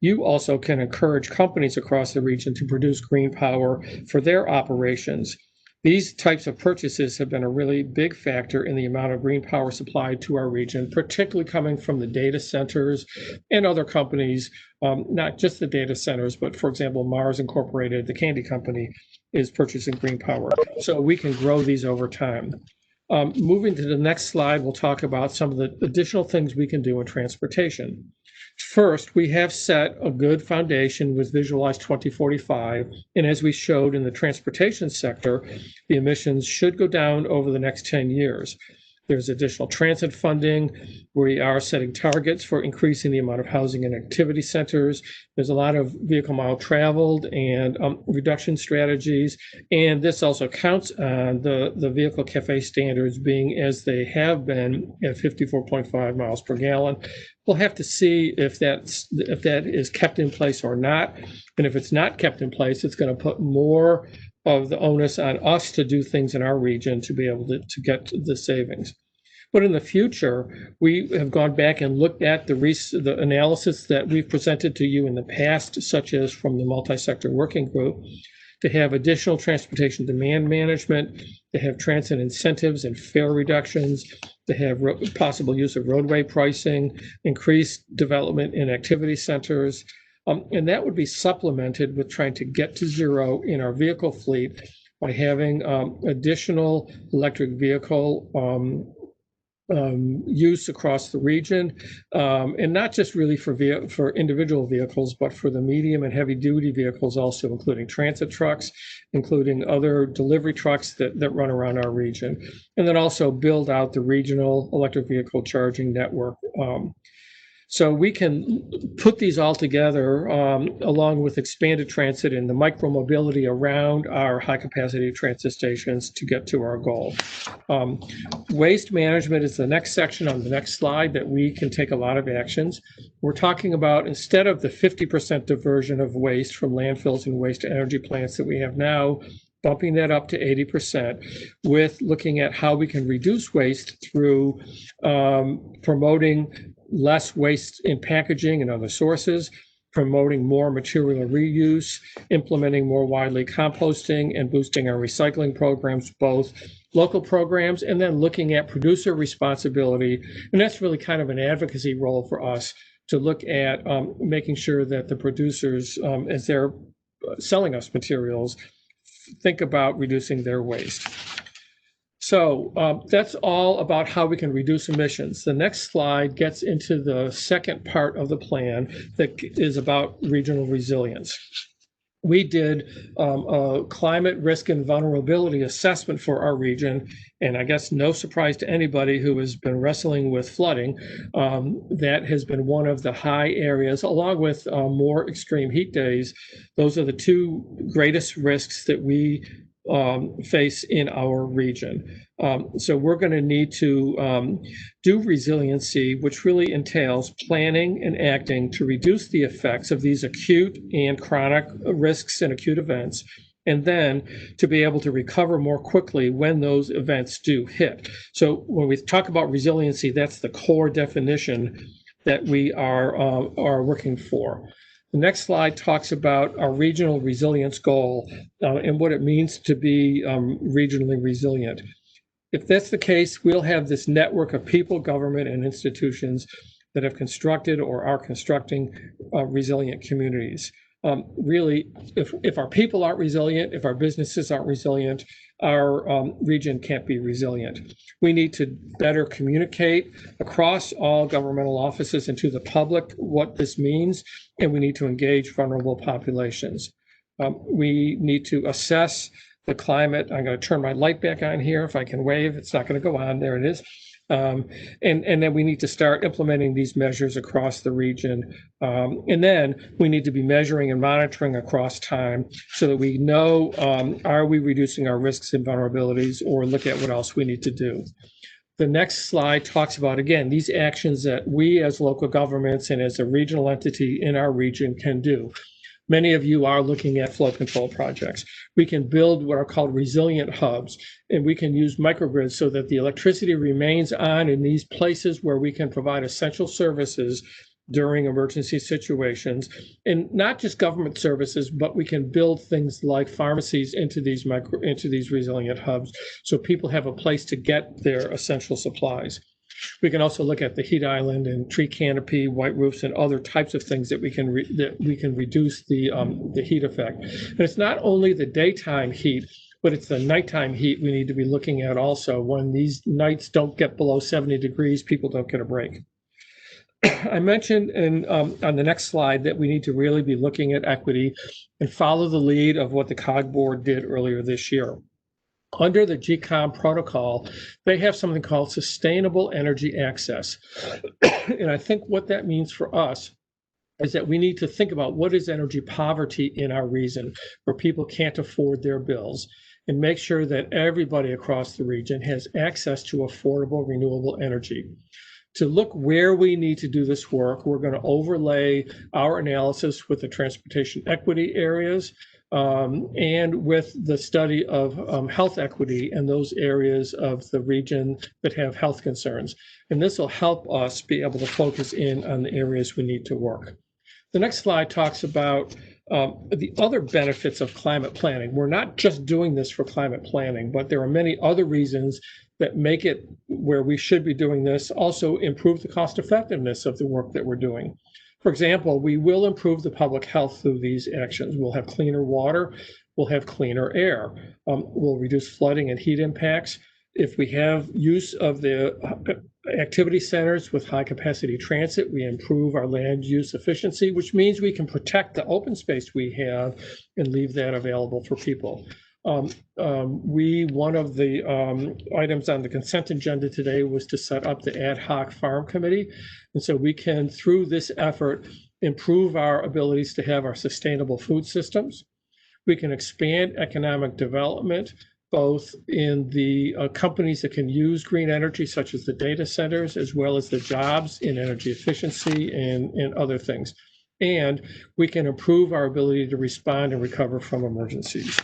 Speaker 4: You also can encourage companies across the region to produce green power for their operations. These types of purchases have been a really big factor in the amount of green power supplied to our region, particularly coming from the data centers and other companies, not just the data centers, but for example, Mars Incorporated, the candy company, is purchasing green power. So we can grow these over time. Moving to the next slide, we'll talk about some of the additional things we can do in transportation. First, we have set a good foundation with Visualize 2045, and as we showed in the transportation sector, the emissions should go down over the next 10 years. There's additional transit funding. We are setting targets for increasing the amount of housing and activity centers. There's a lot of vehicle mile traveled and reduction strategies. And this also counts on the vehicle cafe standards being as they have been at 54.5 miles per gallon. We'll have to see if that is kept in place or not. And if it's not kept in place, it's going to put more of the onus on us to do things in our region to be able to get the savings. But in the future, we have gone back and looked at the analysis that we've presented to you in the past, such as from the multi-sector working group, to have additional transportation demand management, to have transit incentives and fare reductions, to have possible use of roadway pricing, increased development in activity centers. And that would be supplemented with trying to get to zero in our vehicle fleet by having additional electric vehicle use across the region, and not just really for individual vehicles, but for the medium and heavy duty vehicles also, including transit trucks, including other delivery trucks that run around our region, and then also build out the regional electric vehicle charging network. So we can put these all together along with expanded transit and the micromobility around our high capacity transit stations to get to our goal. Waste management is the next section on the next slide that we can take a lot of actions. We're talking about, instead of the 50% diversion of waste from landfills and waste to energy plants that we have now, bumping that up to 80%, with looking at how we can reduce waste through promoting less waste in packaging and other sources, promoting more material reuse, implementing more widely composting, and boosting our recycling programs, both local programs, and then looking at producer responsibility. And that's really kind of an advocacy role for us to look at making sure that the producers, as they're selling us materials, think about reducing their waste. So that's all about how we can reduce emissions. The next slide gets into the second part of the plan that is about regional resilience. We did a climate risk and vulnerability assessment for our region, and I guess no surprise to anybody who has been wrestling with flooding, that has been one of the high areas, along with more extreme heat days. Those are the two greatest risks that we face in our region. So we're going to need to do resiliency, which really entails planning and acting to reduce the effects of these acute and chronic risks and acute events, and then to be able to recover more quickly when those events do hit. So when we talk about resiliency, that's the core definition that we are working for. The next slide talks about our regional resilience goal and what it means to be regionally resilient. If that's the case, we'll have this network of people, government, and institutions that have constructed or are constructing resilient communities. Really, if our people aren't resilient, if our businesses aren't resilient, our region can't be resilient. We need to better communicate across all governmental offices and to the public what this means, and we need to engage vulnerable populations. We need to assess the climate. I'm going to turn my light back on here. If I can wave, it's not going to go on. There it is. And then we need to start implementing these measures across the region. And then we need to be measuring and monitoring across time so that we know, are we reducing our risks and vulnerabilities, or look at what else we need to do. The next slide talks about, again, these actions that we as local governments and as a regional entity in our region can do. Many of you are looking at flow control projects. We can build what are called resilient hubs, and we can use microgrids so that the electricity remains on in these places where we can provide essential services during emergency situations, and not just government services, but we can build things like pharmacies into these resilient hubs so people have a place to get their essential supplies. We can also look at the heat island and tree canopy, white roofs, and other types of things that we can reduce the heat effect. And it's not only the daytime heat, but it's the nighttime heat we need to be looking at also. When these nights don't get below 70 degrees, people don't get a break. I mentioned on the next slide that we need to really be looking at equity and follow the lead of what the COG board did earlier this year. Under the GCOM protocol, they have something called sustainable energy access. And I think what that means for us is that we need to think about what is energy poverty in our region where people can't afford their bills, and make sure that everybody across the region has access to affordable renewable energy. To look where we need to do this work, we're going to overlay our analysis with the transportation equity areas and with the study of health equity in those areas of the region that have health concerns. And this will help us be able to focus in on the areas we need to work. The next slide talks about the other benefits of climate planning. We're not just doing this for climate planning, but there are many other reasons that make it where we should be doing this, also improve the cost effectiveness of the work that we're doing. For example, we will improve the public health through these actions. We'll have cleaner water, we'll have cleaner air, we'll reduce flooding and heat impacts. If we have use of the activity centers with high capacity transit, we improve our land use efficiency, which means we can protect the open space we have and leave that available for people. One of the items on the consent agenda today was to set up the ad hoc farm committee. And so we can, through this effort, improve our abilities to have our sustainable food systems. We can expand economic development, both in the companies that can use green energy, such as the data centers, as well as the jobs in energy efficiency and other things. And we can improve our ability to respond and recover from emergencies.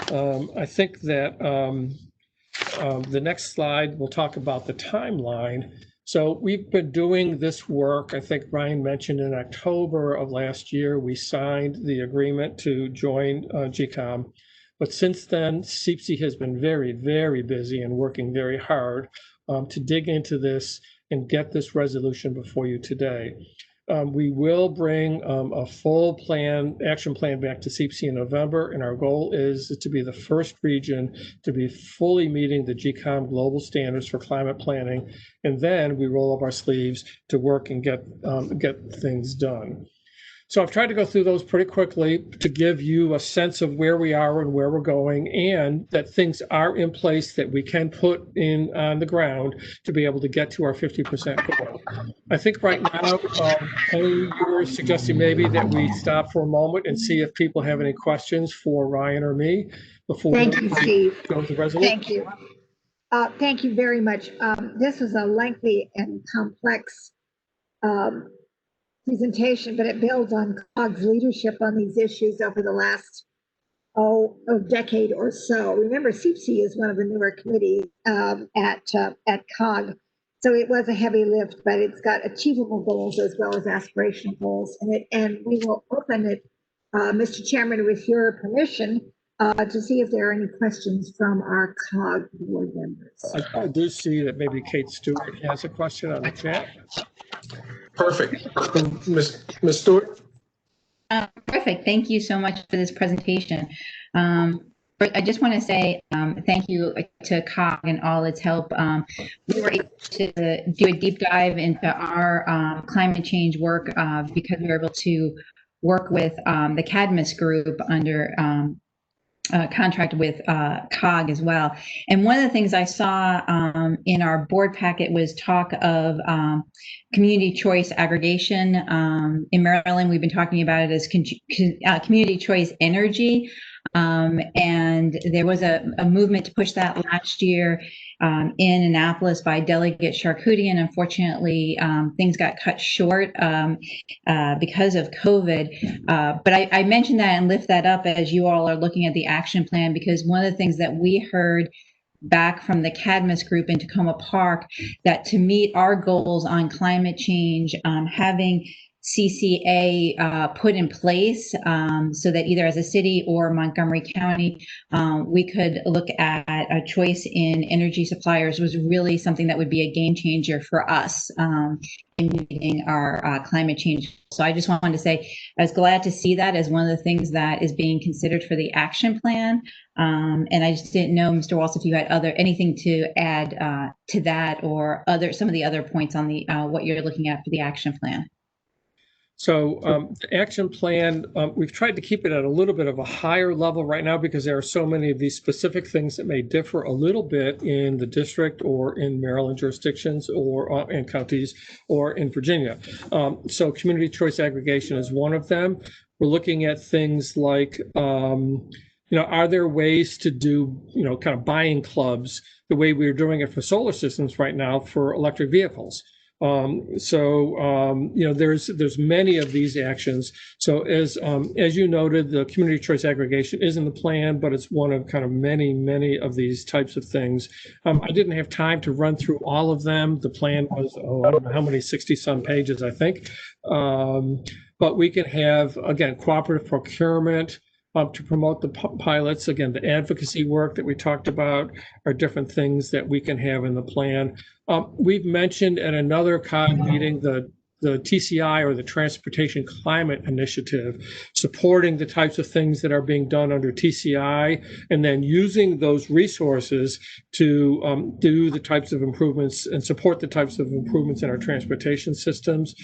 Speaker 4: I think that the next slide will talk about the timeline. So we've been doing this work. I think Ryan mentioned in October of last year, we signed the agreement to join GCOM. But since then, CPC has been very, very busy and working very hard to dig into this and get this resolution before you today. We will bring a full action plan back to CPC in November, and our goal is to be the first region to be fully meeting the GCOM global standards for climate planning, and then we roll up our sleeves to work and get things done. So I've tried to go through those pretty quickly to give you a sense of where we are and where we're going, and that things are in place that we can put in on the ground to be able to get to our 50% goal. I think right now, you were suggesting maybe that we stop for a moment and see if people have any questions for Ryan or me before
Speaker 8: Thank you, Steve.
Speaker 4: go to the resolution.
Speaker 8: Thank you. Thank you very much. This was a lengthy and complex presentation, but it builds on COG's leadership on these issues over the last a decade or so. Remember, CPC is one of the newer committees at COG, so it was a heavy lift, but it's got achievable goals as well as aspirational goals. And we will open it, Mr. Chairman, with your permission, to see if there are any questions from our COG board members.
Speaker 4: I do see that maybe Kate Stewart has a question on the chat.
Speaker 1: Perfect. Ms. Stewart?
Speaker 10: Perfect. Thank you so much for this presentation. I just want to say thank you to COG and all its help. We were able to do a deep dive into our climate change work because we were able to work with the Cadmus group under contract with COG as well. And one of the things I saw in our board packet was talk of community choice aggregation. In Maryland, we've been talking about it as community choice energy. And there was a movement to push that last year in Annapolis by Delegate Charkoudian. Unfortunately, things got cut short because of COVID. But I mentioned that and lift that up as you all are looking at the action plan, because one of the things that we heard back from the Cadmus group in Tacoma Park, that to meet our goals on climate change, having CCA put in place so that either as a city or Montgomery County, we could look at a choice in energy suppliers was really something that would be a game changer for us in meeting our climate change. So I just wanted to say I was glad to see that as one of the things that is being considered for the action plan. And I just didn't know, Mr. Walsh, if you had anything to add to that or some of the other points on the what you're looking at for the action plan.
Speaker 4: So the action plan, we've tried to keep it at a little bit of a higher level right now because there are so many of these specific things that may differ a little bit in the district or in Maryland jurisdictions or in counties or in Virginia. So community choice aggregation is one of them. We're looking at things like, are there ways to do, kind of buying clubs the way we're doing it for solar systems right now for electric vehicles? There's many of these actions. So as you noted, the community choice aggregation is in the plan, but it's one of kind of many of these types of things. I didn't have time to run through all of them. The plan was, I don't know how many, 60-some pages, I think. But we can have, again, cooperative procurement, to promote the pilots. Again, the advocacy work that we talked about are different things that we can have in the plan. We've mentioned at another COG meeting the TCI, or the Transportation Climate Initiative, supporting the types of things that are being done under TCI, and then using those resources to do the types of improvements and support the types of improvements in our transportation systems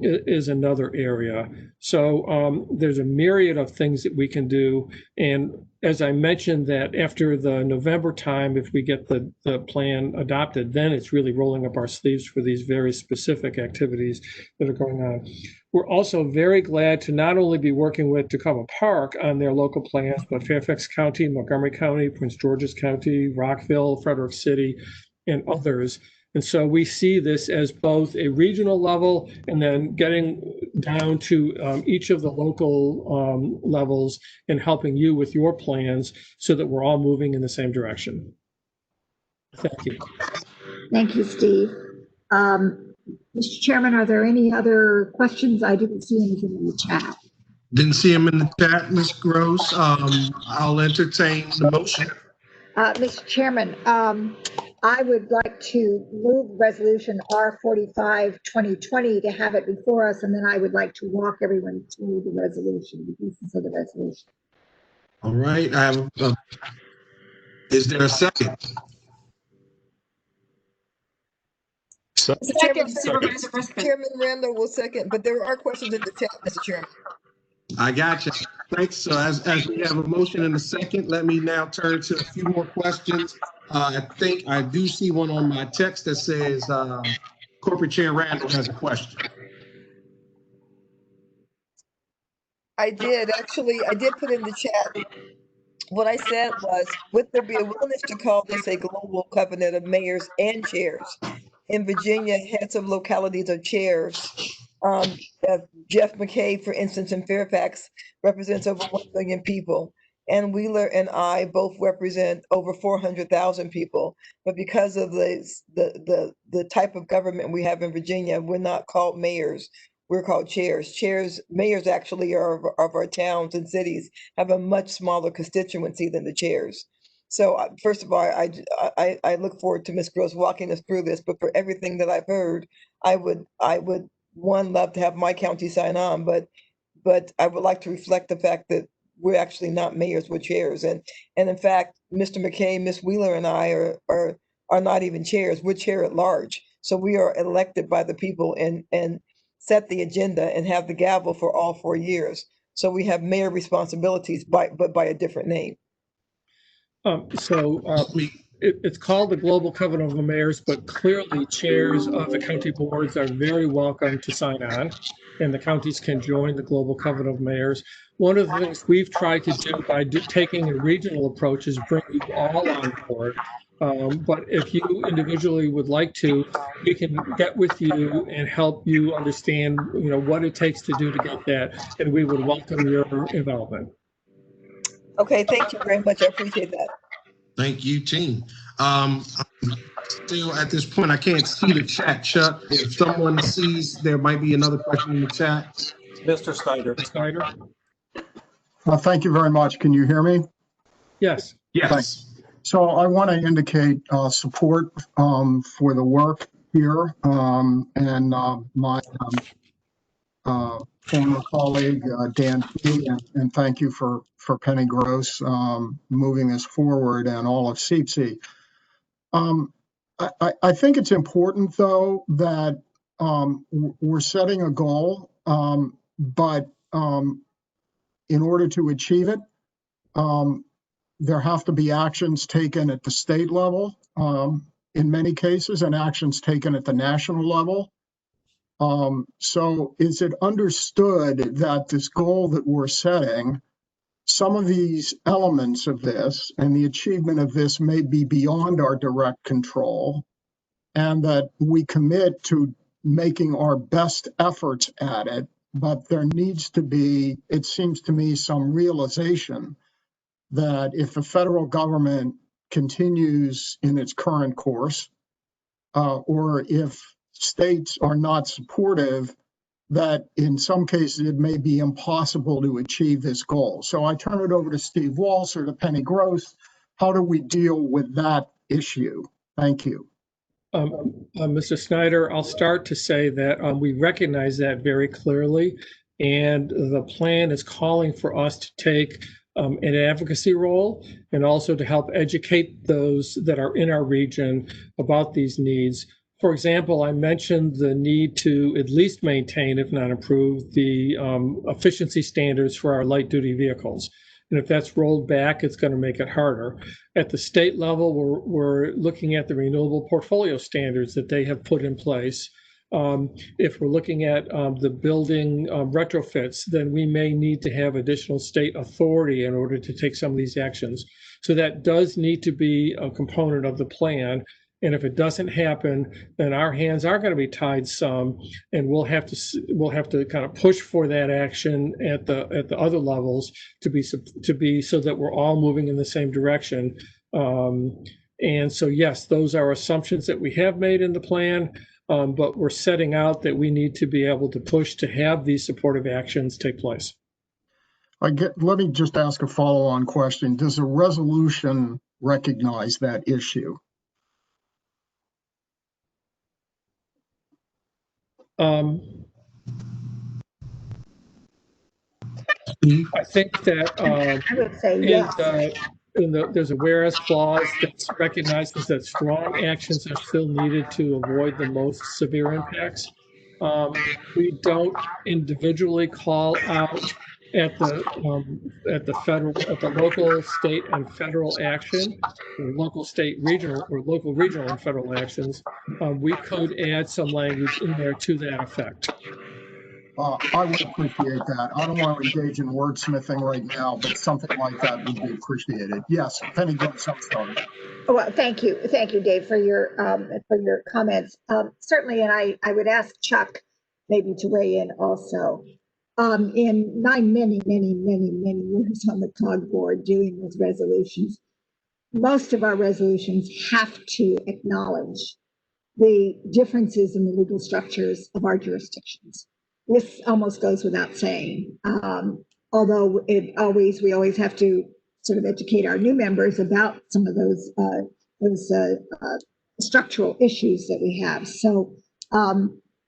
Speaker 4: is another area. So there's a myriad of things that we can do. And as I mentioned, that after the November time, if we get the plan adopted, then it's really rolling up our sleeves for these very specific activities that are going on. We're also very glad to not only be working with Tacoma Park on their local plans, but Fairfax County, Montgomery County, Prince George's County, Rockville, Frederick City, and others. And so we see this as both a regional level and then getting down to each of the local levels and helping you with your plans so that we're all moving in the same direction. Thank you.
Speaker 8: Thank you, Steve. Mr. Chairman, are there any other questions? I didn't see anything in the chat.
Speaker 1: Didn't see him in the chat, Ms. Gross. I'll entertain the motion.
Speaker 8: Mr. Chairman, I would like to move resolution R45-2020 to have it before us, and then I would like to walk everyone through the resolution, the pieces of the resolution.
Speaker 1: All right. Is there a second?
Speaker 7: Second, Chairman Randall will second, but there are questions in the chat, Mr. Chairman.
Speaker 1: I got you. Thanks. So as we have a motion and a second, let me now turn to a few more questions. I think I do see one on my text that says Corporate Chair Randall has a question.
Speaker 7: I did put in the chat. What I said was, would there be a willingness to call this a global covenant of mayors and chairs? In Virginia, heads of localities are chairs. Jeff McKay, for instance, in Fairfax, represents over 1 million people. And Wheeler and I both represent over 400,000 people. But because of the type of government we have in Virginia, we're not called mayors. We're called chairs. Mayors actually are of our towns and cities have a much smaller constituency than the chairs. So first of all, I look forward to Ms. Gross walking us through this. But for everything that I've heard, I would love to have my county sign on, but I would like to reflect the fact that we're actually not mayors, we're chairs. And in fact, Mr. McKay, Ms. Wheeler, and I are not even chairs. We're chair at large. So we are elected by the people and set the agenda and have the gavel for all 4 years. So we have mayor responsibilities, but by a different name.
Speaker 4: It's called the Global Covenant of Mayors, but clearly chairs of the county boards are very welcome to sign on, and the counties can join the Global Covenant of Mayors. One of the things we've tried to do by taking a regional approach is bring you all on board. But if you individually would like to, we can get with you and help you understand, what it takes to do to get that, and we would welcome your involvement.
Speaker 7: Okay, thank you very much. I appreciate that.
Speaker 1: Thank you, team. Still at this point, I can't see the chat, Chuck. If someone sees, there might be another question in the chat.
Speaker 3: Mr. Snyder.
Speaker 18: Thank you very much. Can you hear me?
Speaker 4: Yes.
Speaker 1: Yes.
Speaker 18: Thanks. So I want to indicate support for the work here, and my former colleague Dan P, and thank you for Penny Gross moving this forward, and all of CPC. I think it's important, though, that we're setting a goal but in order to achieve it, there have to be actions taken at the state level in many cases, and actions taken at the national level. So is it understood that this goal that we're setting, some of these elements of this and the achievement of this may be beyond our direct control, and that we commit to making our best efforts at it, but there needs to be, it seems to me, some realization that if the federal government continues in its current course, or if states are not supportive, that in some cases it may be impossible to achieve this goal. So I turn it over to Steve Walsh or to Penny Gross. How do we deal with that issue? Thank you.
Speaker 4: Mr. Snyder, I'll start to say that we recognize that very clearly, and the plan is calling for us to take an advocacy role and also to help educate those that are in our region about these needs. For example, I mentioned the need to at least maintain, if not improve, the efficiency standards for our light duty vehicles. And if that's rolled back, it's going to make it harder. At the state level, we're looking at the renewable portfolio standards that they have put in place. If we're looking at the building retrofits, then we may need to have additional state authority in order to take some of these actions. So that does need to be a component of the plan. And if it doesn't happen, then our hands are going to be tied some, and we'll have to kind of push for that action at the other levels to be so that we're all moving in the same direction. And so yes, those are assumptions that we have made in the plan, but we're setting out that we need to be able to push to have these supportive actions take place.
Speaker 18: Let me just ask a follow-on question. Does a resolution recognize that issue?
Speaker 4: I think that
Speaker 8: I would say yes.
Speaker 4: there's a whereas clause that recognizes that strong actions are still needed to avoid the most severe impacts. We don't individually call out at the local, state, and federal action, or local, state, regional, or local, regional, and federal actions. We could add some language in there to that effect.
Speaker 18: I would appreciate that. I don't want to engage in wordsmithing right now, but something like that would be appreciated. Yes, Penny Gross, I'm sorry.
Speaker 8: Well, thank you, Dave, for your comments. Certainly, and I would ask Chuck maybe to weigh in also. In my many years on the COG board doing those resolutions, most of our resolutions have to acknowledge the differences in the legal structures of our jurisdictions. This almost goes without saying, although we always have to sort of educate our new members about some of those structural issues that we have. So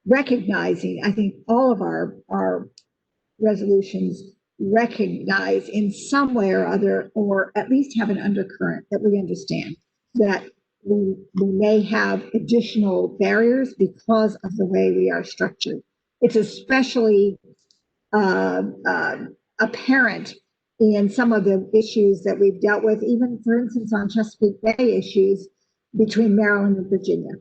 Speaker 8: recognizing, I think all of our resolutions recognize in some way or other, or at least have an undercurrent that we understand that we may have additional barriers because of the way we are structured. It's especially apparent in some of the issues that we've dealt with, even for instance on Chesapeake Bay issues between Maryland and Virginia.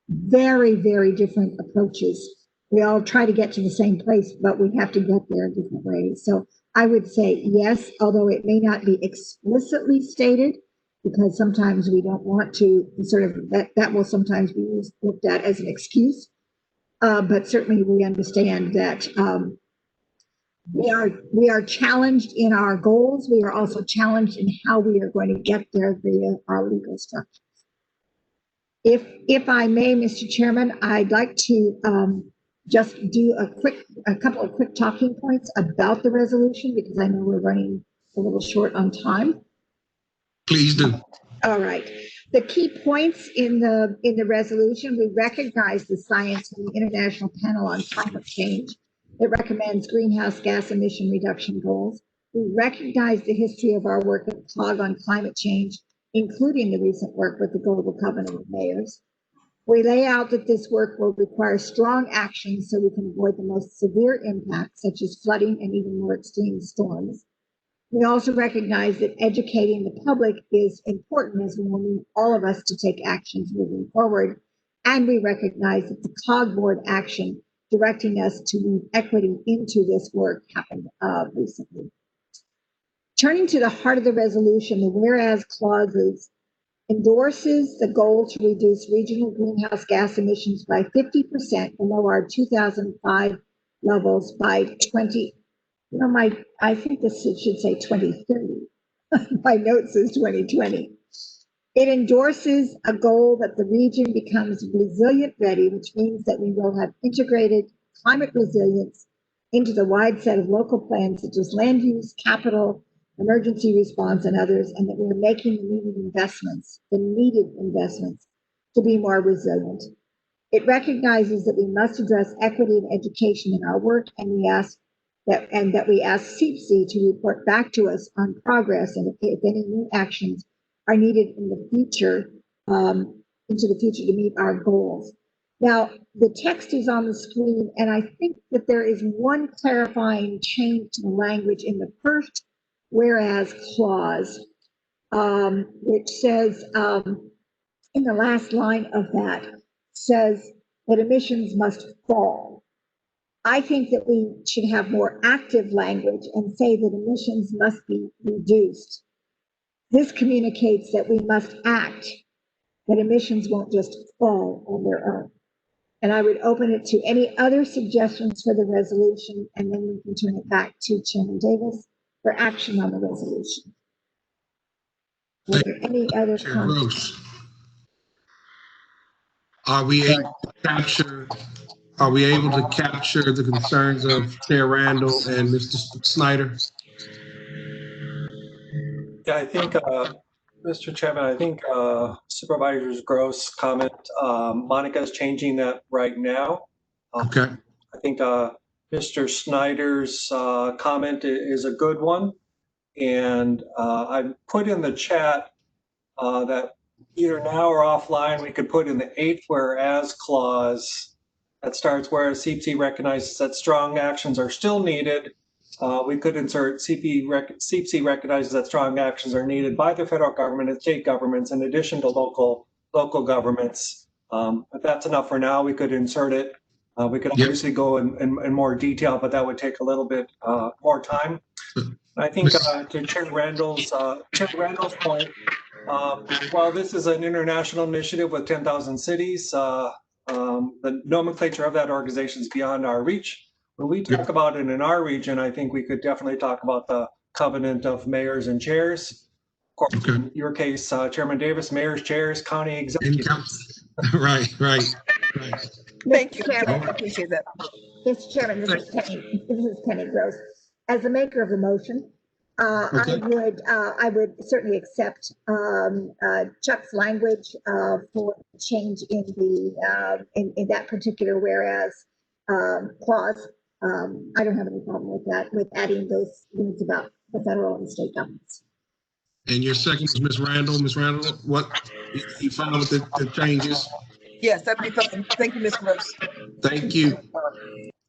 Speaker 8: Very, very different approaches. We all try to get to the same place, but we have to get there in different ways. So I would say yes, although it may not be explicitly stated, because sometimes we don't want to sort of, that will sometimes be looked at as an excuse. But certainly we understand that we are challenged in our goals. We are also challenged in how we are going to get there via our legal structures. If I may, Mr. Chairman, I'd like to just do a couple of quick talking points about the resolution, because I know we're running a little short on time.
Speaker 1: Please do.
Speaker 8: All right. The key points in the resolution: we recognize the science from the International Panel on Climate Change. It recommends greenhouse gas emission reduction goals. We recognize the history of our work at COG on climate change, including the recent work with the Global Covenant of Mayors. We lay out that this work will require strong action so we can avoid the most severe impacts, such as flooding and even more extreme storms. We also recognize that educating the public is important as we will need all of us to take actions moving forward. And we recognize that the COG board action directing us to move equity into this work happened recently. Turning to the heart of the resolution, the whereas clauses endorses the goal to reduce regional greenhouse gas emissions by 50% below our 2005 levels by 20. I think this should say 2030. My note says 2020. It endorses a goal that the region becomes resilient ready, which means that we will have integrated climate resilience into the wide set of local plans such as land use, capital, emergency response, and others, and that we're making the needed investments to be more resilient. It recognizes that we must address equity and education in our work, and we ask CPC to report back to us on progress and if any new actions are needed in the future, into the future to meet our goals. Now, the text is on the screen, and I think that there is one clarifying change to the language in the first whereas clause, which says, in the last line of that, says that emissions must fall. I think that we should have more active language and say that emissions must be reduced. This communicates that we must act, that emissions won't just fall on their own. And I would open it to any other suggestions for the resolution, and then we can turn it back to Chairman Davis for action on the resolution. Are there any other comments?
Speaker 1: Are we able to capture the concerns of Chair Randall and Mr. Snyder?
Speaker 3: Yeah, I think, Mr. Chairman, I think Supervisor Gross' comment, Monica is changing that right now.
Speaker 1: Okay.
Speaker 3: I think Mr. Snyder's comment is a good one. And I put in the chat that either now or offline, we could put in the 8th whereas clause that starts whereas CPC recognizes that strong actions are still needed. We could insert CPC recognizes that strong actions are needed by the federal government and state governments in addition to local governments. If that's enough for now, we could insert it. We could obviously go in more detail, but that would take a little bit more time. I think to Chair Randall's point, while this is an international initiative with 10,000 cities, the nomenclature of that organization is beyond our reach. When we talk about it in our region, I think we could definitely talk about the covenant of mayors and chairs. Of course, in your case, Chairman Davis, mayors, chairs, county executives.
Speaker 1: Right.
Speaker 7: Thank you, Chairman. I appreciate that.
Speaker 8: Mr. Chairman, this is Penny Gross. As the maker of the motion, I would certainly accept Chuck's language for change in the in that particular whereas clause. I don't have any problem with that, with adding those words about the federal and state governments.
Speaker 1: And your second is Ms. Randall. Ms. Randall, what you found with the changes?
Speaker 7: Yes, that'd be fine. Thank you, Ms. Gross.
Speaker 1: Thank you.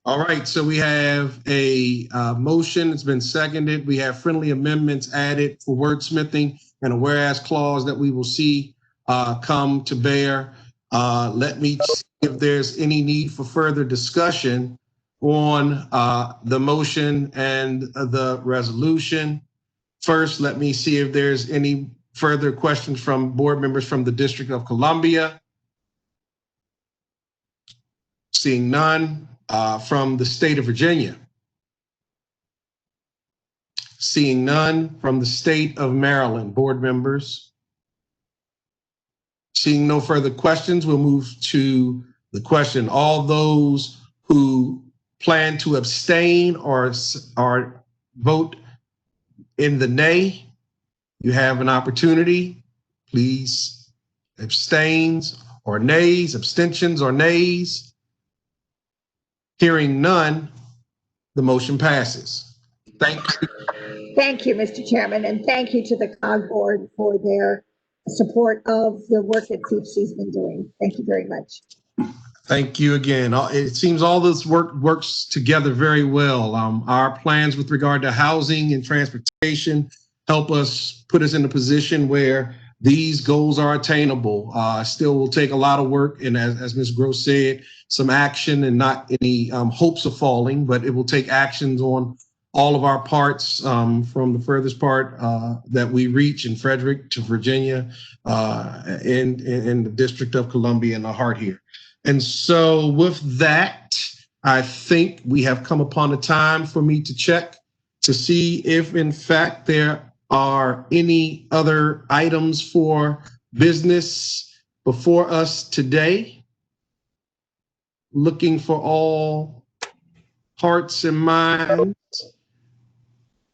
Speaker 1: All right, so we have a motion. It's been seconded. We have friendly amendments added for wordsmithing and a whereas clause that we will see come to bear. Let me see if there's any need for further discussion on the motion and the resolution. First, let me see if there's any further questions from board members from the District of Columbia. Seeing none. From the state of Virginia. Seeing none. From the state of Maryland, board members. Seeing no further questions, we'll move to the question. All those who plan to abstain or vote in the nay, you have an opportunity. Please, abstains or nays, abstentions or nays. Hearing none, the motion passes. Thank you.
Speaker 8: Thank you, Mr. Chairman, and thank you to the COG board for their support of the work that CHC's been doing. Thank you very much.
Speaker 1: Thank you again. It seems all this work works together very well. Our plans with regard to housing and transportation help us put us in a position where these goals are attainable. Still will take a lot of work, and as Ms. Gross said, some action and not any hopes of falling, but it will take actions on all of our parts, from the furthest part that we reach in Frederick to Virginia, in the District of Columbia, in the heart here. And so with that, I think we have come upon a time for me to check to see if in fact there are any other items for business before us today. Looking for all hearts and minds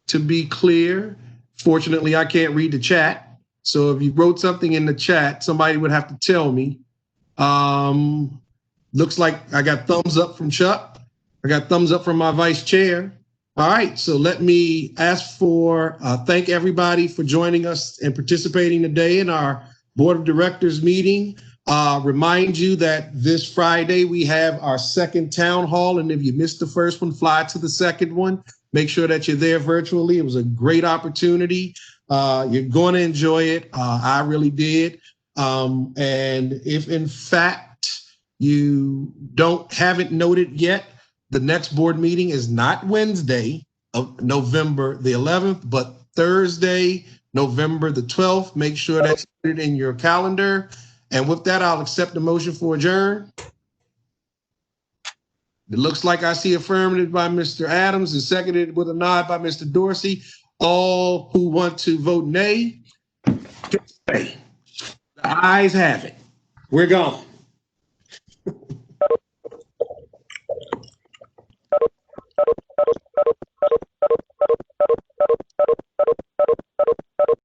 Speaker 1: to be clear. Fortunately, I can't read the chat. So if you wrote something in the chat, somebody would have to tell me. Looks like I got thumbs up from Chuck. I got thumbs up from my vice chair. All right, so let me ask for, thank everybody for joining us and participating today in our Board of Directors meeting. Remind you that this Friday we have our second town hall, and if you missed the first one, fly to the second one. Make sure that you're there virtually. It was a great opportunity. You're going to enjoy it. I really did. And if in fact you haven't noted yet, the next board meeting is not Wednesday of November the 11th, but Thursday, November the 12th. Make sure that's put it in your calendar. And with that, I'll accept the motion for adjourn. It looks like I see affirmative by Mr. Adams and seconded with a nod by Mr. Dorsey. All who want to vote nay, say. The ayes have it. We're gone.